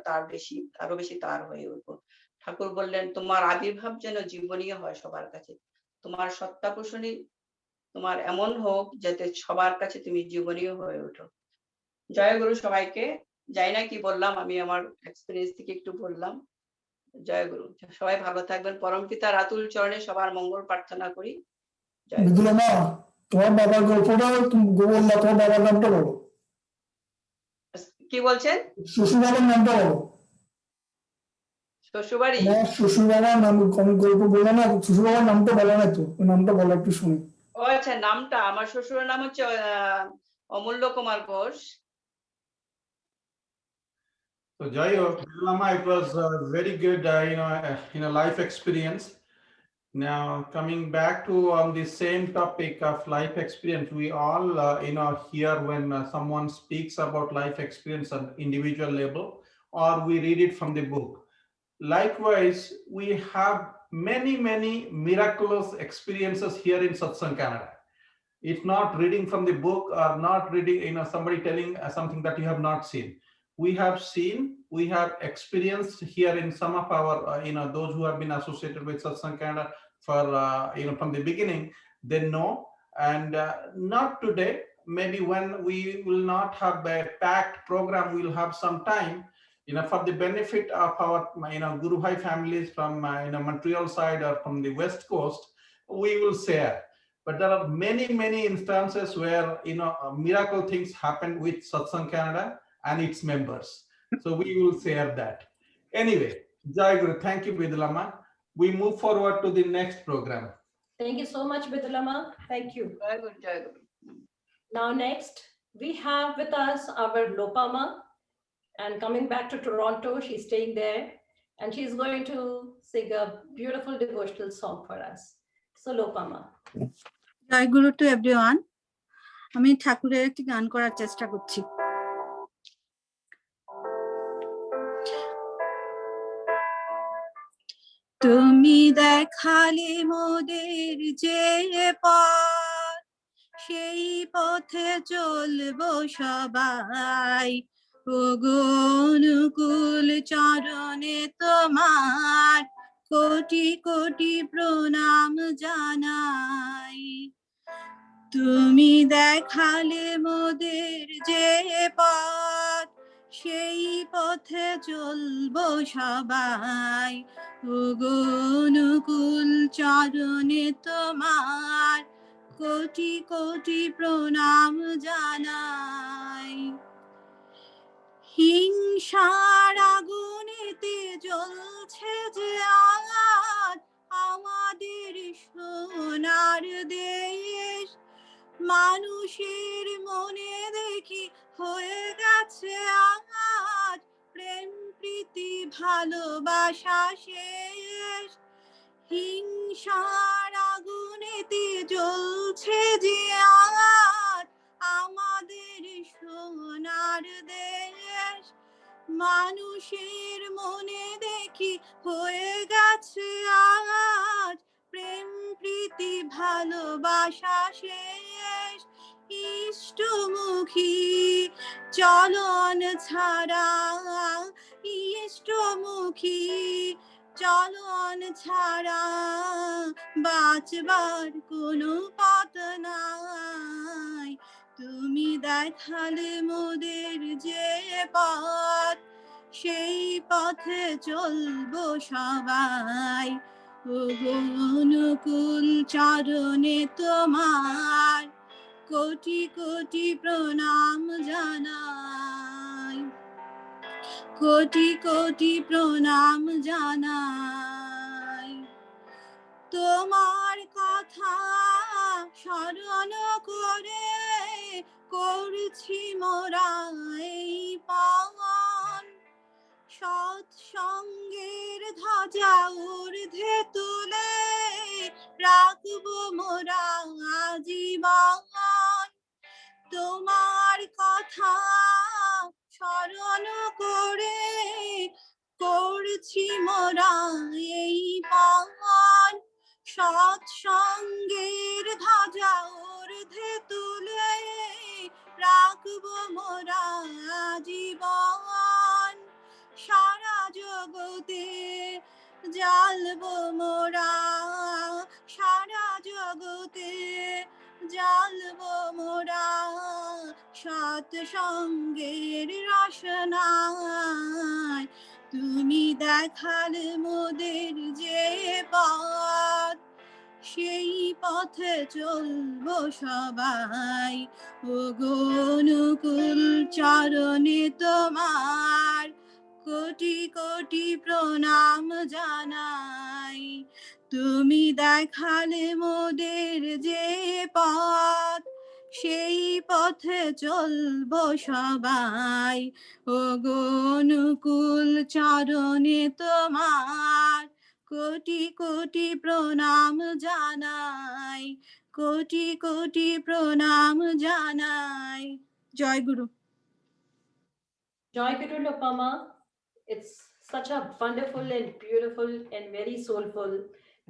আরো বেশি তার হয়ে উঠবো। ঠাকুর বললেন, তোমার আবির্ভাব যেন জীবনীয় হয় সবার কাছে, তোমার সত্তা পোষণী তোমার এমন হোক যাতে সবার কাছে তুমি জীবনীয় হয়ে ওঠো। জয় গুরু সবাইকে। জানি না কি বললাম, আমি আমার এক্সপিরিয়েন্স থেকে একটু বললাম। জয় গুরু, সবাই ভালো থাকবেন। পরমপিতার আতুল চরণে সবার মঙ্গল প্রার্থনা করি। বিদুলা মা, তোমার বাবার গল্পটা তুমি বললা, তোমার বাবার নামটা বলো। কি বলছেন? শ্বশুর বাবার নামটা বলো। শ্বশুরবাড়ি? তোমার শ্বশুর বাবার নাম, আমি গল্প বললো না, শ্বশুর বাবার নামটা বলো না তো, ওই নামটা বলো একটু শুনি। ও আচ্ছা, নামটা, আমার শ্বশুরের নাম হচ্ছে অমূল্য Kumar Ghosh. So Jayo, Lama, it was a very good, life experience. Now coming back to the same topic of life experience, we all, hear when someone speaks about life experience on individual level, or we read it from the book. Likewise, we have many miraculous experiences here in Satsang Canada. It's not reading from the book or not reading, somebody telling something that you have not seen. We have seen, we have experienced here in some of our, those who have been associated with Satsang Canada for, from the beginning, they know. And not today, maybe when we will not have a packed program, we'll have some time, for the benefit of our, Guru Bhai families from, Montreal side or from the West Coast, we will share. But there are many instances where miracle things happen with Satsang Canada and its members. So we will share that. Anyway, Jai Guru, thank you, Vidulama. We move forward to the next program. Thank you so much, Vidulama. Thank you. Jai Guru, Jai Guru. Now next, we have with us our Lopama, and coming back to Toronto, she's staying there, and she's going to sing a beautiful devotional song for us. So Lopama. Joy Guru to everyone. আমি ঠাকুরের একটি গান করার চেষ্টা করছি। তুমি দেখালে মোদের যে পথ, সেই পথে চলবো সবাই। ওগো অনুকূল চরণে তোমার কোটি কোটি প্রণাম জানাই। তুমি দেখালে মোদের যে পথ, সেই পথে চলবো সবাই। ওগো অনুকূল চরণে তোমার কোটি কোটি প্রণাম জানাই। হিংসার আগুনেতে জ্বলছে যে আজ আমাদের সোনার দেশ, মানুষের মনে দেখি হয়ে গেছে আজ প্রেম প্রীতি ভালোবাসা শেষ। হিংসার আগুনেতে জ্বলছে যে আজ আমাদের সোনার দেশ, মানুষের মনে দেখি হয়ে গেছে আজ প্রেম প্রীতি ভালোবাসা শেষ। ইষ্টমুখী চলন ছাড়া, ইষ্টমুখী চলন ছাড়া বাঁচবার কোনো পথ নাই। তুমি দেখালে মোদের যে পথ, সেই পথে চলবো সবাই। ওগো অনুকূল চরণে তোমার কোটি কোটি প্রণাম জানাই, কোটি কোটি প্রণাম জানাই। তোমার কথা স্মরণ করে করছি মোরা এই পণ, সৎসঙ্গের ধ্বজা ঊর্ধ্বে তুলে রাখবো মোরা আজীবন। তোমার কথা স্মরণ করে করছি মোরা এই পণ, সৎসঙ্গের ধ্বজা ঊর্ধ্বে তুলে রাখবো মোরা জীবন। সারা জগতে জ্বালবো মোরা, সারা জগতে জ্বালবো মোরা সৎ সঙ্গের রসনায় তুমি দেখালে মোদের যে পথ সেই পথে চলবো সবাই ওগো অনুকূল চরণে তোমার কোটি কোটি প্রণাম জানাই তুমি দেখালে মোদের যে পথ সেই পথে চলবো সবাই ওগো অনুকূল চরণে তোমার কোটি কোটি প্রণাম জানাই কোটি কোটি প্রণাম জানাই জয় গুরু Joy Guru Lopama. It's such a wonderful and beautiful and very soulful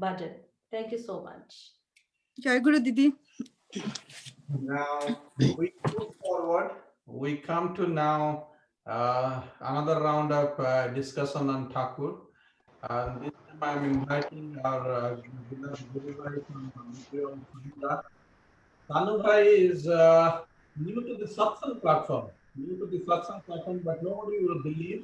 bhajan. Thank you so much. জয় গুরু দিদি Now we move forward. We come to now another round of discussion on Thakur. This time I'm inviting our beloved Guru Bhai from Sanuda. Sanu Bhai is new to the Satsang platform. But nobody will believe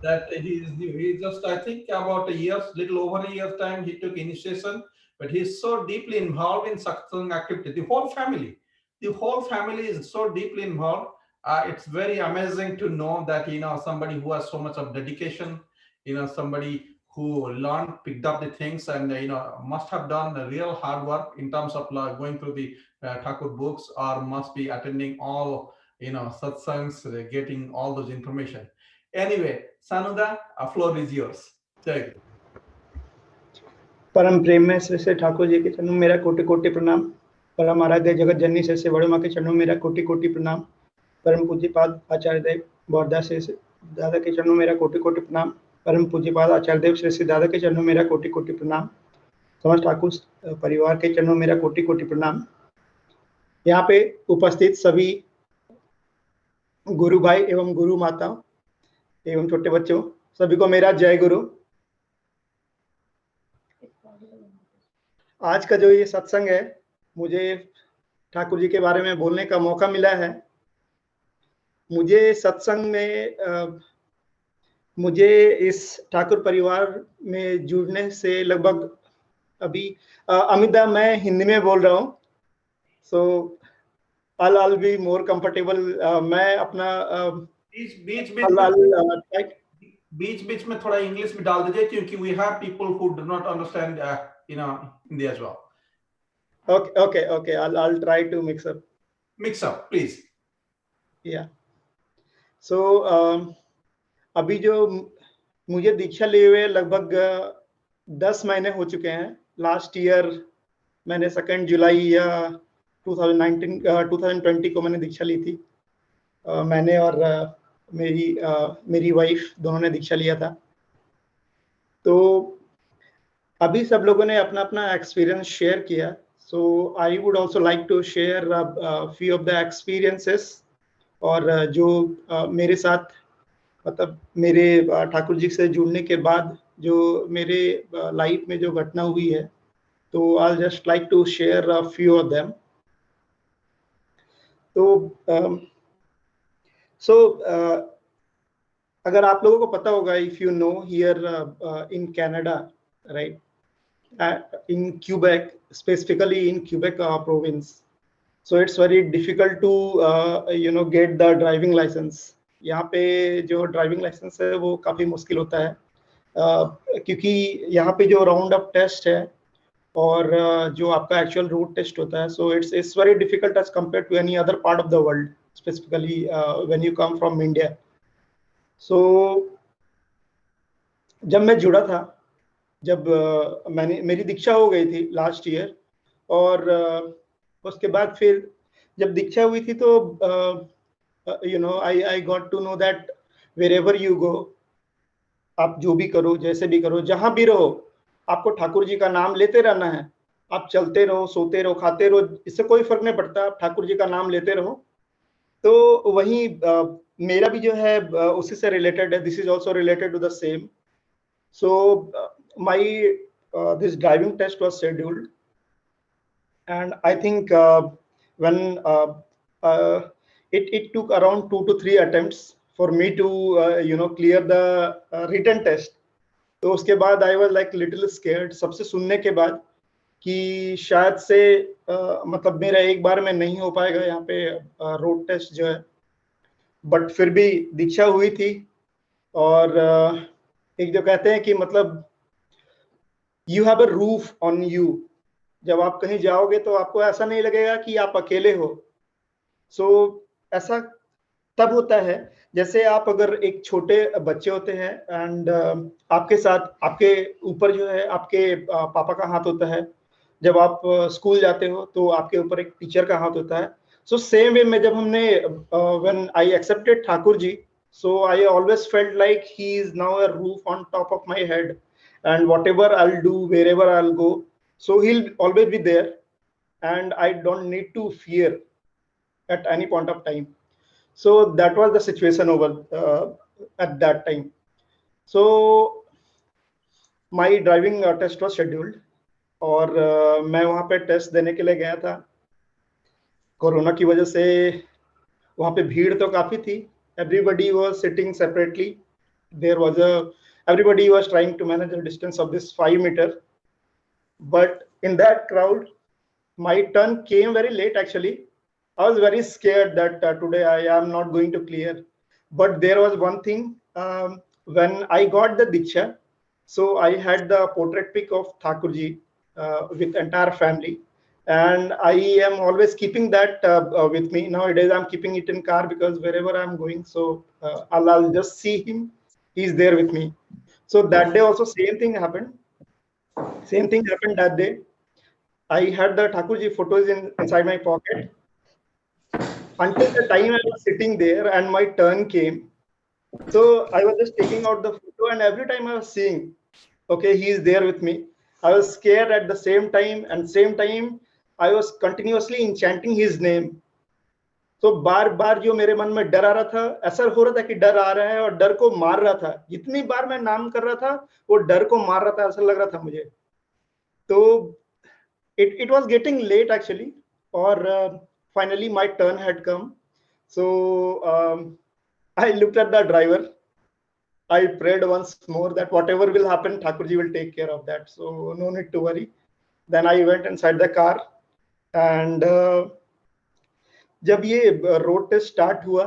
that he is new. He just, I think, about a year, little over a year's time, he took initiation, but he's so deeply involved in Satsang activity. The whole family is so deeply involved. It's very amazing to know that, somebody who has so much of dedication, somebody who learned, picked up the things and, must have done the real hard work in terms of going through the Thakur books or must be attending all, satsangs, getting all those information. Anyway, Sanuda, a floor is yours. Jai Guru. परम प्रेम में श्री श्री ठाकुर जी के चरणों में मेरा कोटि कोटि प्रणाम। परम आराध्य जगत जननी से बड़े माँ के चरणों में मेरा कोटि कोटि प्रणाम। परम पूज्यपाद आचार्य देव बौरदा से दादा के चरणों में मेरा कोटि कोटि प्रणाम। परम पूज्यपाद आचार्य देव श्री दादा के चरणों में मेरा कोटि कोटि प्रणाम। समस्त ठाकुर परिवार के चरणों में मेरा कोटि कोटि प्रणाम। यहाँ पे उपस्थित सभी गुरु भाई एवं गुरु माता एवं छोटे बच्चों सभी को मेरा जय गुरु। आज का जो ये सत्संग है, मुझे ठाकुर जी के बारे में बोलने का मौका मिला है। मुझे सत्संग में मुझे इस ठाकुर परिवार में जुड़ने से लगभग अभी अमिता मैं हिंदी में बोल रहा हूँ, सो I'll be more comfortable. मैं अपना बीच में थोड़ा इंग्लिश में डाल दीजिए क्योंकि we have people who do not understand Hindi as well. Okay. I'll try to mix up, please. Yeah. So अभी जो मुझे दीक्षा लिए हुए लगभग 10 महीने हो चुके हैं। लास्ट ईयर मैंने 2 जुलाई या 2020 को मैंने दीक्षा ली थी। मैंने और मेरी वाइफ दोनों ने दीक्षा लिया था। तो अभी सब लोगों ने अपना अपना एक्सपीरियंस शेयर किया। So I would also like to share few of the experiences और जो मेरे साथ मतलब मेरे ठाकुर जी से जुड़ने के बाद जो मेरे लाइफ में जो घटना हुई है, तो I just like to share a few of them. तो अगर आप लोगों को पता होगा, if you know here in Canada, right, in Quebec, specifically in Quebec province, so it's very difficult to get the driving license. यहाँ पे जो ड्राइविंग लाइसेंस है वो काफ़ी मुश्किल होता है क्योंकि यहाँ पे जो राउंड अप टेस्ट है और जो आपका एक्चुअल रोड टेस्ट होता है, so it's very difficult as compare to any other part of the world, specifically when you come from India. So जब मैं जुड़ा था, जब मेरी दीक्षा हो गई थी लास्ट ईयर, और उसके बाद फिर जब दीक्षा हुई थी तो I got to know that wherever you go, आप जो भी करो, जैसे भी करो, जहां भी रहो, आपको ठाकुर जी का नाम लेते रहना है। आप चलते रहो, सोते रहो, खाते रहो, इससे कोई फर्क नहीं पड़ता, आप ठाकुर जी का नाम लेते रहो। तो वही मेरा भी जो है उसी से रिलेटेड है। This is also related to the same. So my this driving test was scheduled, and I think when it took around 2 to 3 attempts for me to clear the written test. तो उसके बाद I was like little scared सबसे सुनने के बाद कि शायद से मतलब मेरा एक बार में नहीं हो पाएगा यहाँ पे रोड टेस्ट जो है, बट फिर भी दीक्षा हुई थी। और एक जो कहते हैं कि मतलब you have a roof on you, जब आप कहीं जाओगे तो आपको ऐसा नहीं लगेगा कि आप अकेले हो। सो ऐसा तब होता है जैसे आप अगर एक छोटे बच्चे होते हैं एंड आपके साथ आपके ऊपर जो है आपके पापा का हाथ होता है, जब आप स्कूल जाते हो तो आपके ऊपर एक टीचर का हाथ होता है। सो सेम वे में जब हमने when I accepted Thakur ji, so I always felt like he is now a roof on top of my head, and whatever I'll do, wherever I'll go, so he'll always be there, and I don't need to fear at any point of time. So that was the situation over at that time. So my driving test was scheduled, और मैं वहाँ पे test देने के लिए गया था। Corona की वजह से वहाँ पे भीड़ तो काफी थी, everybody was sitting separately. There was everybody was trying to manage the distance of this 5 meter, but in that crowd my turn came very late. Actually I was very scared that today I am not going to clear, but there was one thing, when I got the diksha, so I had the portrait pic of Thakurji with entire family, and I am always keeping that with me. Nowadays I'm keeping it in car because wherever I'm going, so I'll just see him, he's there with me. So that day also same thing happened that day. I had the Thakurji photos inside my pocket until the time I was sitting there and my turn came. So I was just taking out the photo, and every time I was seeing, okay, he is there with me, I was scared at the same time, and same time I was continuously enchanting his name. तो बार बार जो मेरे मन में डर आ रहा था, ऐसा हो रहा था कि डर आ रहा है और डर को मार रहा था। जितनी बार मैं नाम कर रहा था वो डर को मार रहा था, ऐसा लग रहा था मुझे। तो it was getting late actually, or finally my turn had come. So I looked at the driver, I prayed once more that whatever will happen, Thakurji will take care of that, so no need to worry. Then I went inside the car, and जब ये road test start हुआ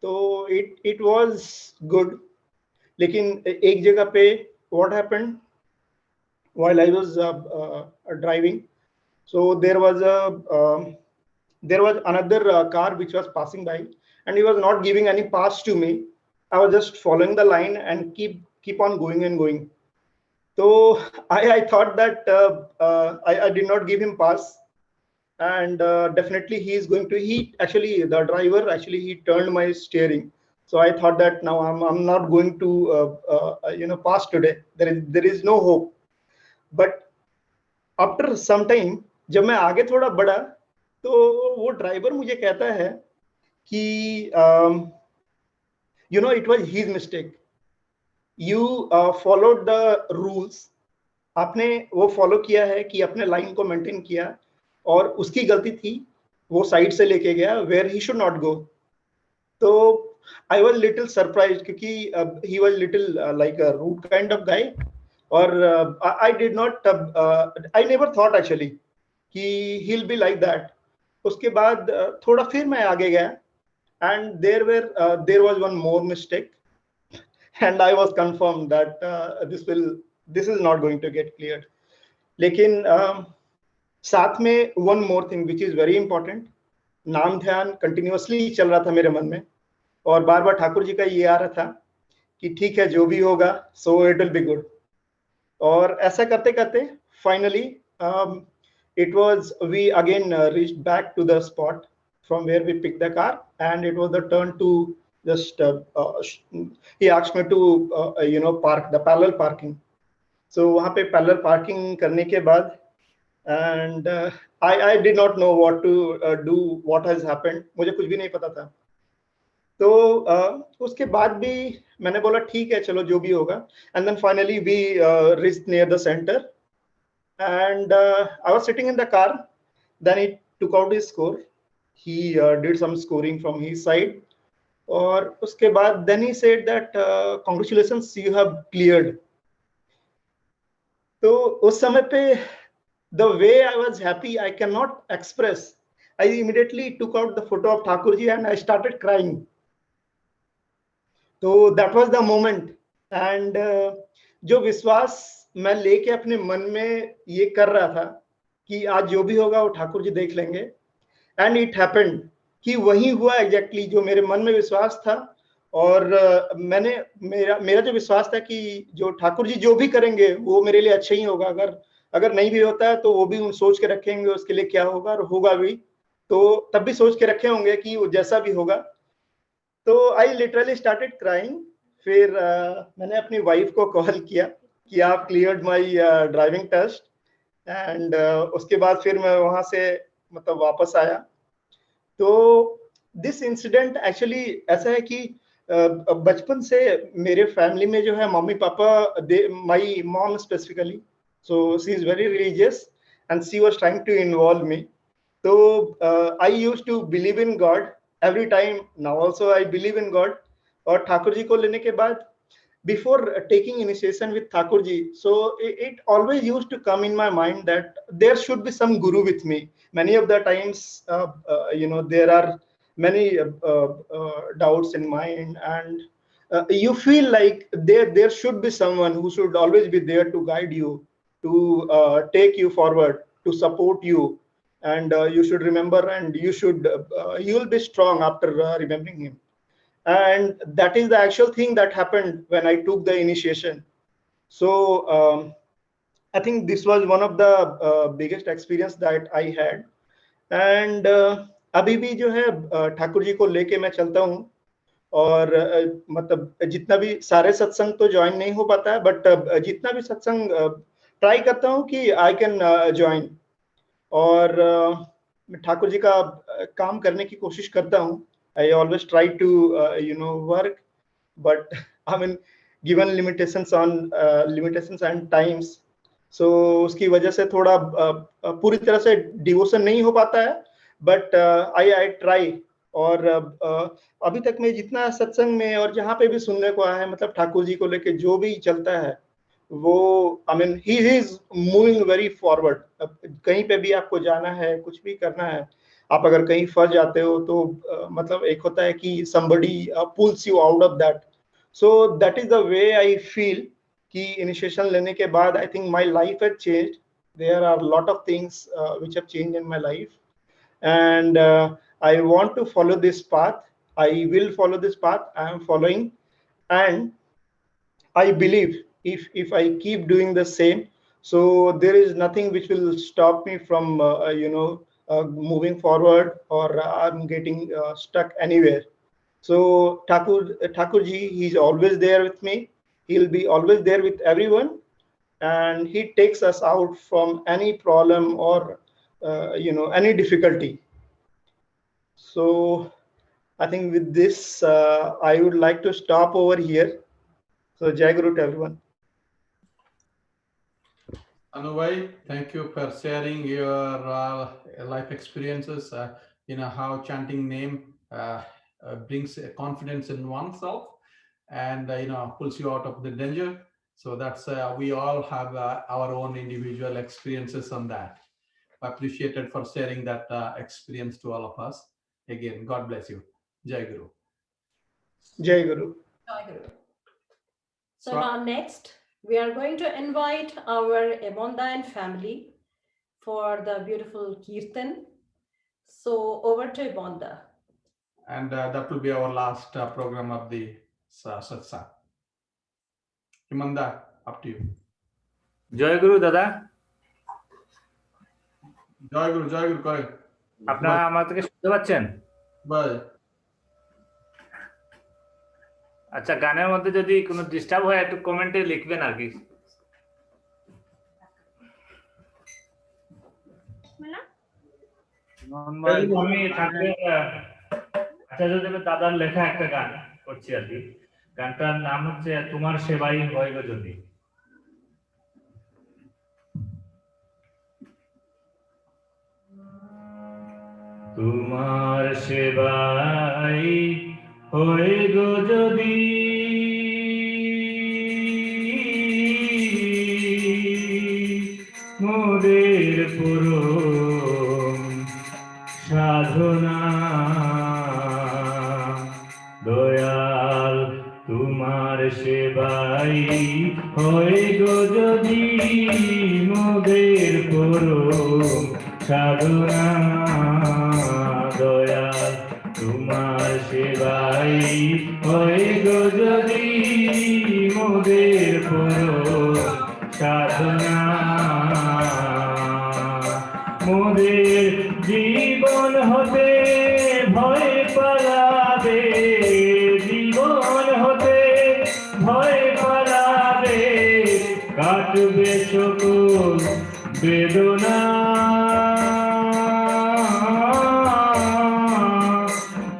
तो it was good, लेकिन एक जगह पे what happened while I was driving, so there was another car which was passing by, and he was not giving any pass to me. I was just following the line and keep on going and going. So I thought that I did not give him pass, and definitely he is going to, the driver actually he turned my steering. So I thought that now I'm not going to pass today. There is no hope. But after some time, जब मैं आगे थोड़ा बढ़ा तो वो driver मुझे कहता है कि it was his mistake. You followed the rules. आपने वो फॉलो किया है कि अपने लाइन को मेंटेन किया, और उसकी गलती थी, वो साइड से लेके गया where he should not go. तो I was little surprised क्योंकि he was little like a rude kind of guy, और I did not I never thought actually कि he'll be like that. उसके बाद थोड़ा फिर मैं आगे गया, and there was one more mistake, and I was confirmed that this is not going to get cleared. लेकिन साथ में one more thing which is very important, नाम ध्यान कंटिन्यूअसली चल रहा था मेरे मन में, और बार बार ठाकुर जी का ये आ रहा था कि ठीक है जो भी होगा, so it will be good. और ऐसा करते करते finally we again reached back to the spot from where we picked the car, and it was the turn to just he asked me to park the parallel parking. So वहाँ पे parallel parking करने के बाद, and I did not know what to do, what has happened, मुझे कुछ भी नहीं पता था. तो उसके बाद भी मैंने बोला ठीक है चलो जो भी होगा, and then finally we reached near the center, and I was sitting in the car. Then he took out his score, he did some scoring from his side. और उसके बाद then he said that congratulations, you have cleared. तो उस समय पे the way I was happy, I cannot express. I immediately took out the photo of Thakurji and I started crying. तो that was the moment. And जो विश्वास मैं लेके अपने मन में ये कर रहा था कि आज जो भी होगा वो ठाकुर जी देख लेंगे, एंड इट हैपेंड कि वही हुआ एग्जैक्टली जो मेरे मन में विश्वास था. और मैंने मेरा जो विश्वास था कि जो ठाकुर जी जो भी करेंगे वो मेरे लिए अच्छा ही होगा. अगर नहीं भी होता है तो वो भी सोच के रखेंगे उसके लिए क्या होगा, और होगा भी तो तब भी सोच के रखे होंगे कि वो जैसा भी होगा. तो आई लिटरली स्टार्टेड क्राइंग. फिर मैंने अपनी वाइफ को कॉल किया कि आप cleared my driving test. And उसके बाद फिर मैं वहां से मतलब वापस आया. तो दिस इंसिडेंट एक्चुअली ऐसा है कि बचपन से मेरे फैमिली में जो है mummy papa, my mom specifically, so she is very religious and she was trying to involve me. तो I used to believe in God every time. Now also I believe in God. और ठाकुर जी को लेने के बाद, before taking initiation with Thakur ji, so it always used to come in my mind that there should be some guru with me. Many of the times, there are many doubts in mind, and you feel like there should be someone who should always be there to guide you, to take you forward, to support you. And you should remember, and you will be strong after remembering him. And that is the actual thing that happened when I took the initiation. So I think this was one of the biggest experience that I had. And अभी भी जो है ठाकुर जी को लेके मैं चलता हूँ. और मतलब जितना भी सारे सत्संग तो ज्वाइन नहीं हो पाता है, बट जितना भी सत्संग ट्राई करता हूँ कि आई कैन ज्वाइन. और ठाकुर जी का काम करने की कोशिश करता हूँ. I always try to work, but I mean given limitations and times. So उसकी वजह से थोड़ा पूरी तरह से डिवोशन नहीं हो पाता है, बट आई ट्राई. और अभी तक मैं जितना सत्संग में और जहाँ पे भी सुनने को आया है, मतलब ठाकुर जी को लेके जो भी चलता है वो, I mean he is moving very forward. कहीं पे भी आपको जाना है, कुछ भी करना है, आप अगर कहीं फंस जाते हो तो मतलब एक होता है कि somebody pulls you out of that. So that is the way I feel कि initiation लेने के बाद I think my life has changed. There are a lot of things which have changed in my life, and I want to follow this path. I will follow this path I am following, and I believe if I keep doing the same, so there is nothing which will stop me from moving forward, or I'm getting stuck anywhere. So Thakur ji, he's always there with me. He'll be always there with everyone, and he takes us out from any problem or any difficulty. So I think with this I would like to stop over here. So Jai Guru to everyone. Anubhai, thank you for sharing your life experiences. How chanting name brings confidence in oneself, and pulls you out of the danger. So that's we all have our own individual experiences on that. Appreciated for sharing that experience to all of us. Again, God bless you. Jai Guru. Jai Guru. Jai Guru. So now next, we are going to invite our Ebondayan family for the beautiful Kirtan. So over to Ebonda. And that will be our last program of the Satsang. Himanda, up to you. জয় গুরু দাদা। জয় গুরু, জয় গুরু করেন। আপনারা আমার থেকে শুনতে পাচ্ছেন? By. আচ্ছা, গানের মধ্যে যদি কোনো ডিস্টার্ব হয় একটু কমেন্টে লিখবেন আর কি। আমি আচার্যদেবের দাদার লেখা একটা গান করছি আর কি। গানটার নাম হচ্ছে তোমার সেবাই হয় গো যদি। তোমার সেবাই হয়ে গো যদি মোদের পরম সাধনা দয়াল তোমার সেবাই হয়ে গো যদি মোদের পরম সাধনা দয়াল তোমার সেবাই হয়ে গো যদি মোদের পরম সাধনা মোদের জীবন হতে ভয় পালাবে জীবন হতে ভয় পালাবে কাটবে সকল বেদনা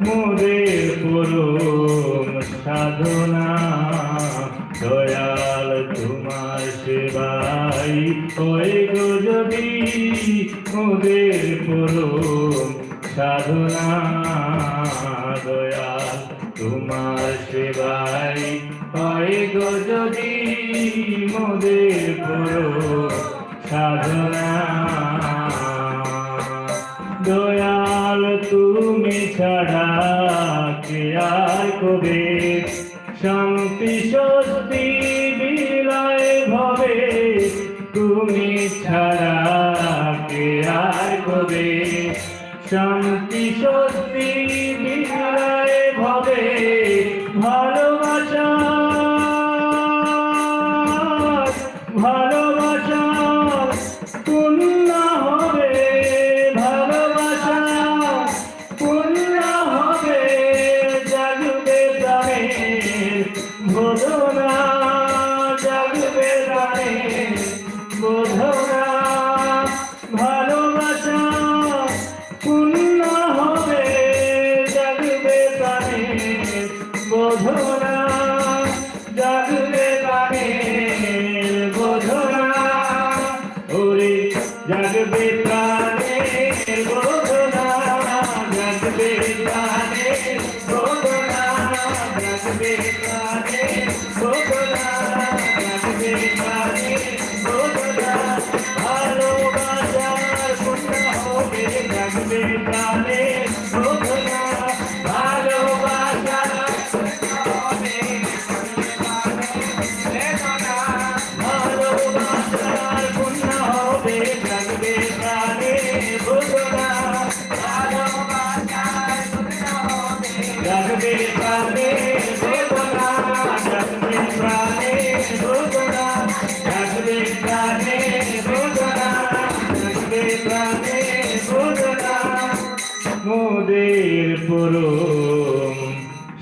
মোদের পরম সাধনা দয়াল তোমার সেবাই হয়ে গো যদি মোদের পরম সাধনা দয়াল তোমার সেবাই হয়ে গো যদি মোদের পরম সাধনা দয়াল তুমি ছাড়া কে আর কবে শান্তি স্বস্তি বিলায় ভবে তুমি ছাড়া কে আর কবে শান্তি স্বস্তি বিলায় ভবে ভালোবাসা ভালোবাসা পূর্ণ হবে ভালোবাসা পূর্ণ হবে জাগবে প্রাণের বোধনা জাগবে প্রাণের বোধনা ভালোবাসা পূর্ণ হবে জাগবে প্রাণের বোধনা জাগবে প্রাণের বোধনা ওরে জাগবে প্রাণের বোধনা জাগবে প্রাণের বোধনা জাগবে প্রাণের বোধনা জাগবে প্রাণের বোধনা ভালোবাসার পূর্ণ হবে জাগবে প্রাণের বোধনা ভালোবাসার পূর্ণ হবে ভালোবাসার পূর্ণ হবে জাগবে প্রাণের বোধনা ভালোবাসার পূর্ণ হবে জাগবে প্রাণের বোধনা জাগবে প্রাণের বোধনা জাগবে প্রাণের বোধনা জাগবে প্রাণের বোধনা মোদের পরম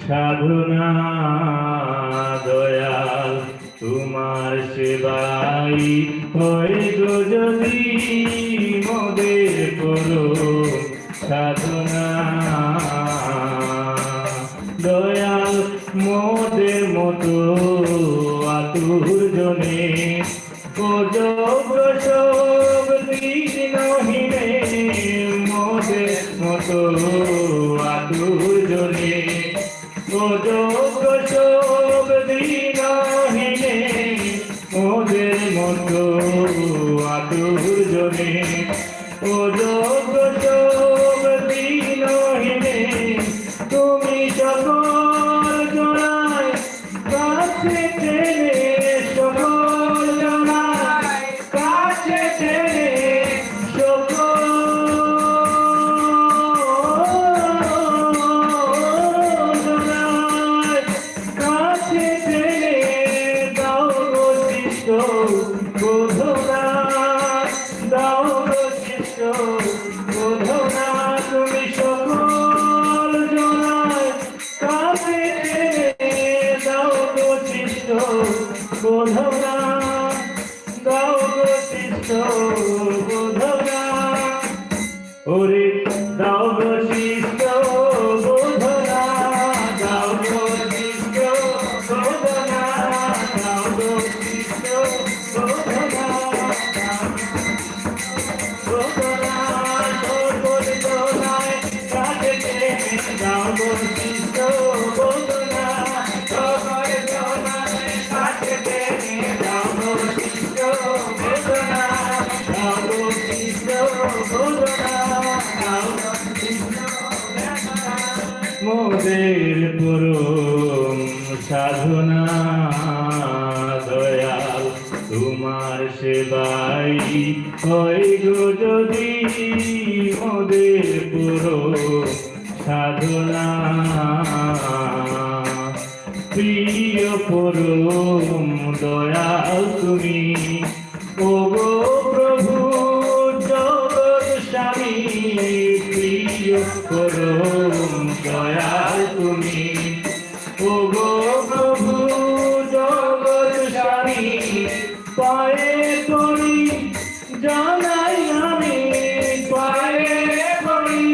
সাধনা দয়াল তোমার সেবাই হয়ে গো যদি মোদের পরম সাধনা দয়াল মোদের মতো আতুর জনে যোগ্য সব দিনহীনে মোদের মতো আতুর জনে যোগ্য সব দিনহীনে মোদের মতো আতুর জনে যোগ্য সব দিনহীনে তুমি সকল জনায় কাছে টেনে সকল জনায় কাছে টেনে সকল জনায় কাছে টেনে দাও গো শিষ্য বোধনা দাও গো শিষ্য বোধনা তুমি সকল জনায় কাছে টেনে দাও গো শিষ্য বোধনা দাও গো শিষ্য বোধনা ওরে দাও গো শিষ্য বোধনা দাও গো শিষ্য বোধনা দাও গো শিষ্য বোধনা বোধনা সকল জনায় মোদের পরম সাধনা দয়াল তোমার সেবাই হয় গো যদি মোদের পরম সাধনা প্রিয় পরম দয়াল তুমি ওগো প্রভু জগৎ স্বামী প্রিয় পরম দয়াল তুমি ওগো প্রভু জগৎ স্বামী পায়ে পড়ি জানাই আমি পায়ে পড়ি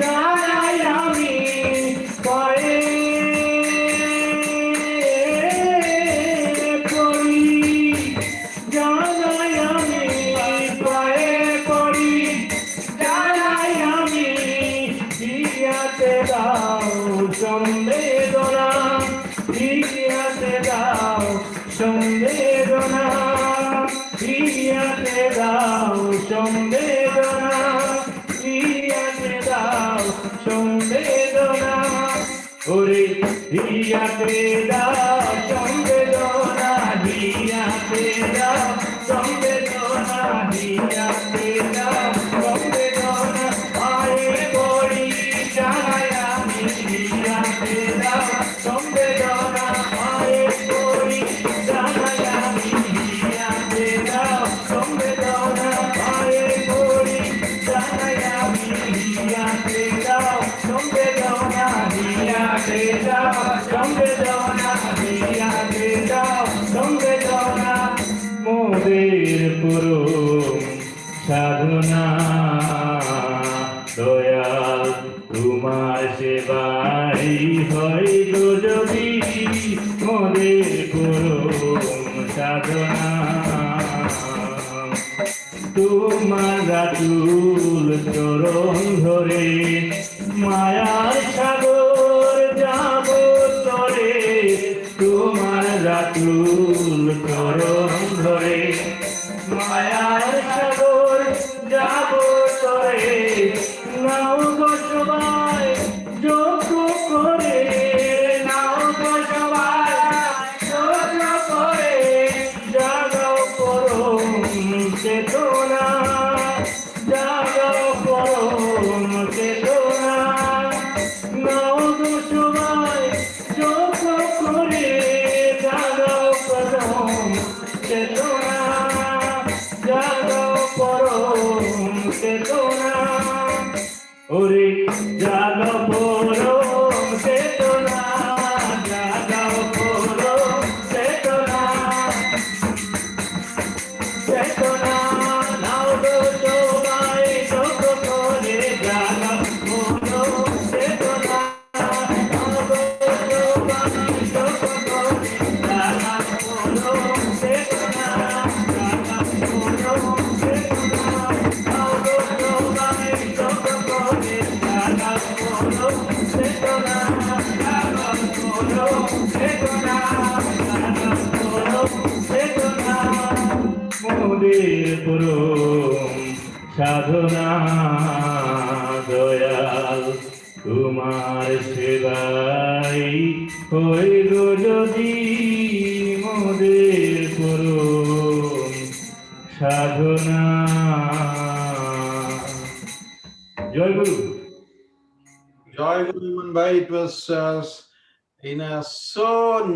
জানাই আমি পায়ে পড়ি জানাই আমি পায়ে পড়ি জানাই আমি ইহাতে দাও সংবেদনা ইহাতে দাও সংবেদনা ইহাতে দাও সংবেদনা ইহাতে দাও সংবেদনা ওরে ইহাতে দাও সংবেদনা ইহাতে দাও সংবেদনা ইহাতে দাও সংবেদনা আয়ে পড়ি জানাই আমি ইহাতে দাও সংবেদনা আয়ে পড়ি জানাই আমি ইহাতে দাও সংবেদনা আয়ে পড়ি জানাই আমি ইহাতে দাও সংবেদনা ইহাতে দাও সংবেদনা ইহাতে দাও সংবেদনা মোদের পরম সাধনা দয়াল তোমার সেবাই হয় গো যদি মোদের পরম সাধনা তোমার রাতুল চরণ ধরে মায়ার সাগর যাব তরে তোমার রাতুল চরণ ধরে মায়ার সাগর যাব তরে নাও গো সবাই যোগ্য করে নাও গো সবাই যোগ্য করে জাগাও পরম চেতনা জাগাও পরম চেতনা নাও গো সবাই যোগ্য করে জাগাও পরম চেতনা জাগাও পরম চেতনা ওরে জাগাও পরম চেতনা জাগাও পরম চেতনা চেতনা নাও গো সবাই যোগ্য করে জাগাও পরম চেতনা নাও গো সবাই যোগ্য করে জাগাও পরম চেতনা জাগাও পরম চেতনা নাও গো সবাই যোগ্য করে জাগাও পরম চেতনা জাগাও পরম চেতনা জাগাও পরম চেতনা মোদের পরম সাধনা দয়াল তোমার সেবাই হইল যদি মোদের পরম সাধনা জয় গুরু Joy Guruman Bhai, it was so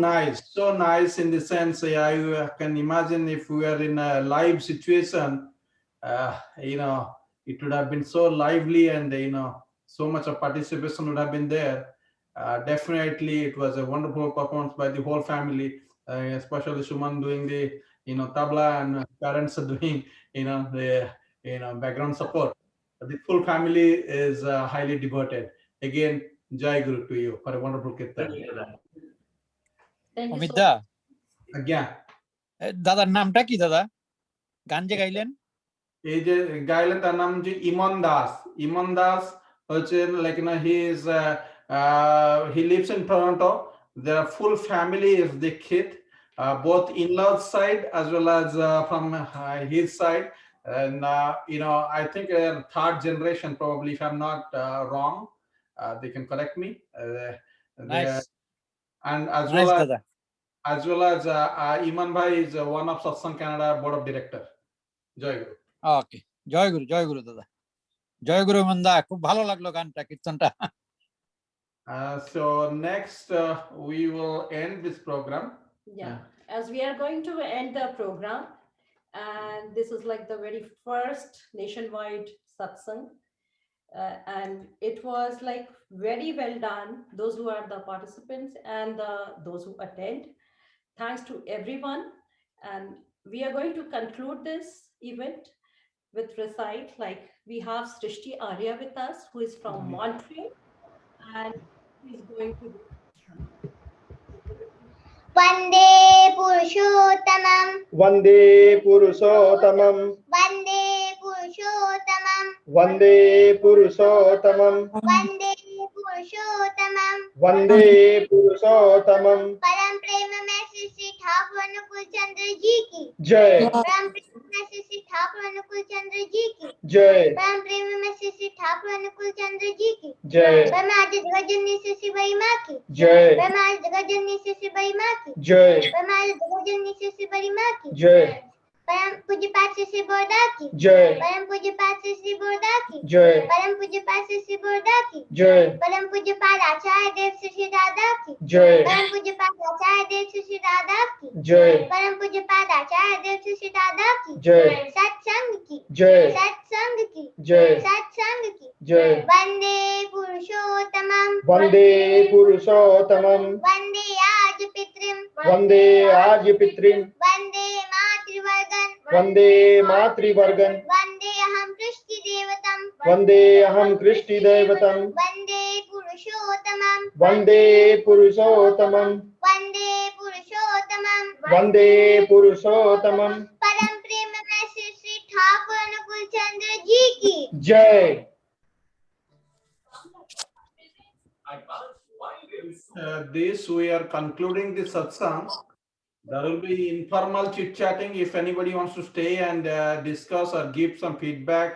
nice in the sense I can imagine if we are in a live situation, it would have been so lively and so much of participation would have been there. Definitely, it was a wonderful performance by the whole family, especially Suman doing the tabla and parents are doing the background support. The full family is highly devoted. Again, Jai Guru to you for a wonderful kirtan. Thank you Amit so the Again, দাদার নামটা কি দাদা গান যে গাইলেন এই যে গাইলেন তার নাম যে ইমন দাস। ইমন দাস হচ্ছে he lives in Toronto. Their full family is Dikshit, both in-laws side as well as from his side. And I think third generation probably, if I'm not wrong, they can correct me. Nice. And as Nice, well as Dada. Iman Bhai is one of Satsang Canada board of director. Jai Guru. Okay. জয় গুরু দাদা। জয় গুরু মন্দা, খুব ভালো লাগলো গানটা, কীর্তনটা। So next we will end this program. Yeah, as we are going to end the program, and this is like the very first nationwide satsang, and it was like very well done, those who are the participants and those who attend. Thanks to everyone, and we are going to conclude this event with recite, like we have Srishti Arya with us, who is from Montreal, and he's going to Vande Purushottamam. Vande Purushottamam. Vande Purushottamam. Vande Purushottamam. Vande Purushottamam. Vande Purushottamam. परम प्रेम में श्री ठाकुर अनुकूल चंद्र जी की जय। परम प्रेम में श्री ठाकुर अनुकूल चंद्र जी की जय। परम प्रेम में श्री ठाकुर अनुकूल चंद्र जी की जय। परमाज जगजननी से शिवई माँ की जय। परमाज जगजननी से शिवई माँ की जय। परमाज जगजननी से शिवई माँ की जय। परम पूज्य पाठ से श्री बोरदा की जय। परम पूज्य पाठ से श्री बोरदा की जय। परम पूज्य पाठ से श्री बोरदा की जय। परम पूज्य पाठ आचार्य देव श्री दादा की जय। परम पूज्य पाठ आचार्य देव श्री दादा की जय। परम पूज्य पाठ आचार्य देव श्री दादा की जय। सत्संग की जय। सत्संग की जय। सत्संग की जय। वंदे पुरुषोत्तमम वंदे पुरुषोत्तमम। वंदे आज पितृम वंदे आज पितृम। वंदे मातृवर्गन वंदे मातृवर्गन। वंदे अहम कृष्टि देवतम वंदे अहम कृष्टि देवतम। वंदे पुरुषोत्तमम वंदे पुरुषोत्तमम। वंदे पुरुषोत्तमम वंदे पुरुषोत्तमम। परम प्रेम में श्री ठाकुर अनुकूल चंद्र जी की जय। This we are concluding the satsang. There will be informal chit chatting. If anybody wants to stay and discuss or give some feedback,